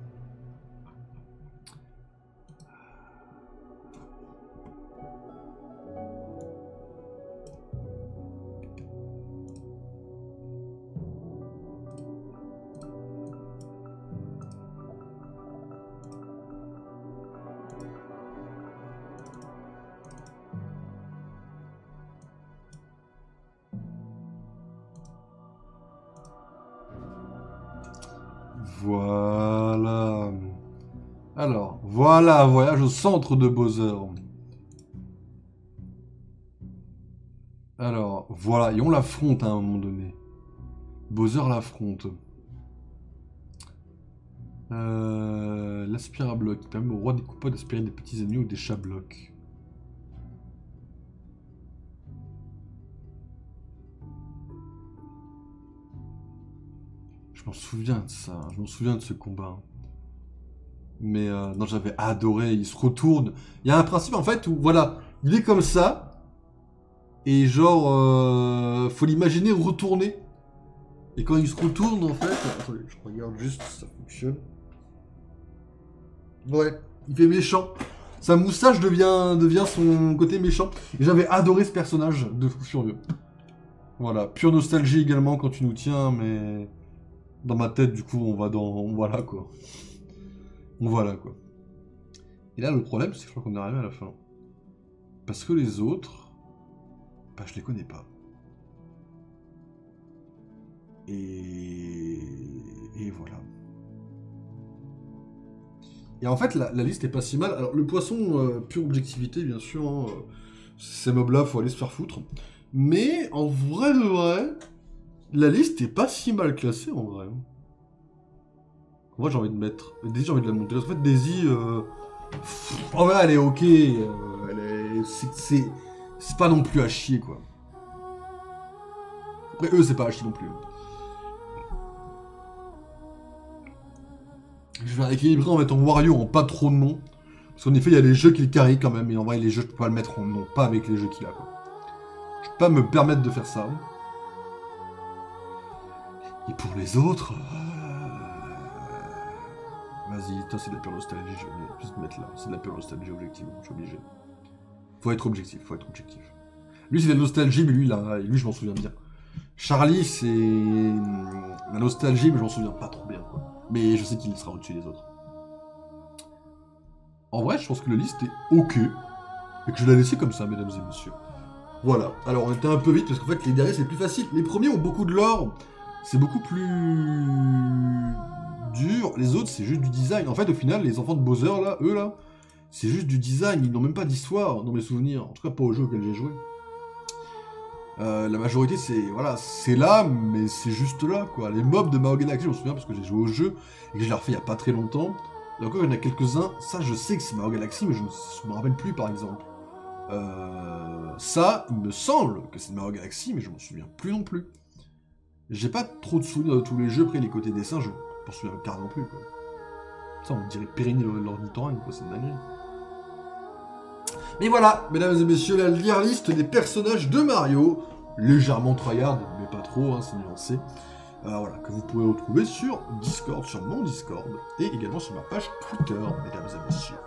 Voilà. Alors, voilà, voyage au centre de Bowser. Alors, voilà, et on l'affronte à un moment donné. Bowser l'affronte. L'aspire à bloc, qui permet au roi des coupas d'aspirer des petits ennemis ou des chats blocs. Je m'en souviens de ça, je m'en souviens de ce combat. Mais non, j'avais adoré, il se retourne. Il y a un principe en fait où, voilà, il est comme ça, et genre, faut l'imaginer retourner. Et quand il se retourne en fait... Attendez, je regarde juste si ça fonctionne. Ouais, il fait méchant. Sa moustache devient son côté méchant. Et j'avais adoré ce personnage de fou furieux. Voilà, pure nostalgie également quand tu nous tiens, mais... Dans ma tête, du coup, on va dans... Voilà, quoi. Voilà, quoi. Et là, le problème, c'est que je crois qu'on est arrivé à la fin. Parce que les autres... Bah, je les connais pas. Et voilà. Et en fait, la liste est pas si mal. Alors, le poisson, pure objectivité, bien sûr. Hein, ces mobs-là, faut aller se faire foutre. Mais, en vrai de vrai... La liste est pas si mal classée en vrai. Moi j'ai envie de mettre. Daisy, j'ai envie de la monter. En fait, Daisy. En vrai, elle est ok. C'est pas non plus à chier quoi. Après, eux, c'est pas à chier non plus. Je vais équilibrer en mettant Wario en pas trop de noms. Parce qu'en effet, il y a les jeux qui le carry quand même. Et en vrai, les jeux, je peux pas le mettre en nom. Pas avec les jeux qu'il a quoi. Je peux pas me permettre de faire ça. Et pour les autres... Vas-y, toi c'est de la pure nostalgie, je vais juste te mettre là. C'est de la pure nostalgie objective, je suis obligé. Faut être objectif, faut être objectif. Lui c'est de la nostalgie, mais lui je m'en souviens bien. Charlie c'est... la nostalgie, mais je m'en souviens pas trop bien, quoi. Mais je sais qu'il sera au-dessus des autres. En vrai, je pense que la liste est ok. Et que je l'ai laissé comme ça, mesdames et messieurs. Voilà. Alors on était un peu vite, parce qu'en fait les derniers c'est plus facile. Les premiers ont beaucoup de lore. C'est beaucoup plus dur. Les autres, c'est juste du design. En fait, au final, les enfants de Bowser, là, eux, là, c'est juste du design. Ils n'ont même pas d'histoire dans mes souvenirs. En tout cas, pas au jeu auquel j'ai joué. La majorité, c'est voilà, c'est là, mais c'est juste là, quoi. Les mobs de Mario Galaxy, je me souviens parce que j'ai joué au jeu et que je l'ai refait il y a pas très longtemps. Et encore, il y en a quelques-uns. Ça, je sais que c'est Mario Galaxy, mais je ne me rappelle plus, par exemple. Ça, il me semble que c'est Mario Galaxy, mais je m'en souviens plus non plus. J'ai pas trop de souvenirs de tous les jeux, après les côtés dessins, je m'en souviens car non plus, quoi. Ça, on dirait Périni l'ornithorynque, quoi, c'est une dinguerie. Mais voilà, mesdames et messieurs, la tier list des personnages de Mario, légèrement tryhard, mais pas trop, hein, c'est nuancé. Voilà, que vous pouvez retrouver sur Discord, sur mon Discord, et également sur ma page Twitter, mesdames et messieurs.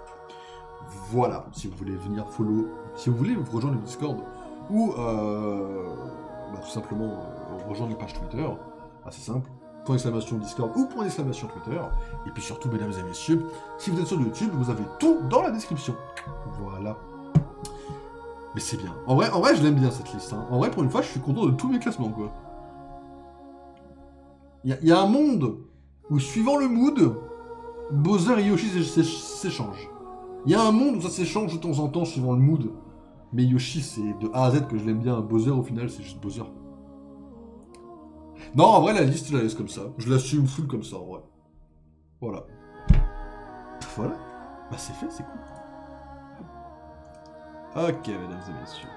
Voilà, si vous voulez venir follow, si vous voulez vous rejoindre le Discord, ou tout simplement rejoindre une page Twitter, assez simple, .! Discord ou .! Twitter, et puis surtout, mesdames et messieurs, si vous êtes sur YouTube, vous avez tout dans la description. Voilà. Mais c'est bien. En vrai, je l'aime bien cette liste. Hein. En vrai, pour une fois, je suis content de tous mes classements, quoi. Il y a un monde où, suivant le mood, Bowser et Yoshi s'échangent. Il y a un monde où ça s'échange de temps en temps, suivant le mood. Mais Yoshi, c'est de A à Z que je l'aime bien. Bowser, au final, c'est juste Bowser. Non, en vrai, la liste, je la laisse comme ça. Je l'assume full comme ça, en vrai. Voilà. Voilà. Bah, c'est fait, c'est cool. Ok, mesdames et messieurs.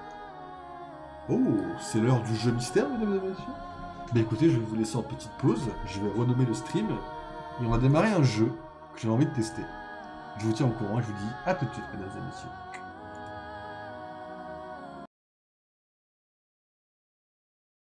Oh, c'est l'heure du jeu mystère, mesdames et messieurs. Bah écoutez, je vais vous laisser en petite pause. Je vais renommer le stream. Et on va démarrer un jeu que j'ai envie de tester. Je vous tiens au courant et je vous dis à tout de suite, mesdames et messieurs.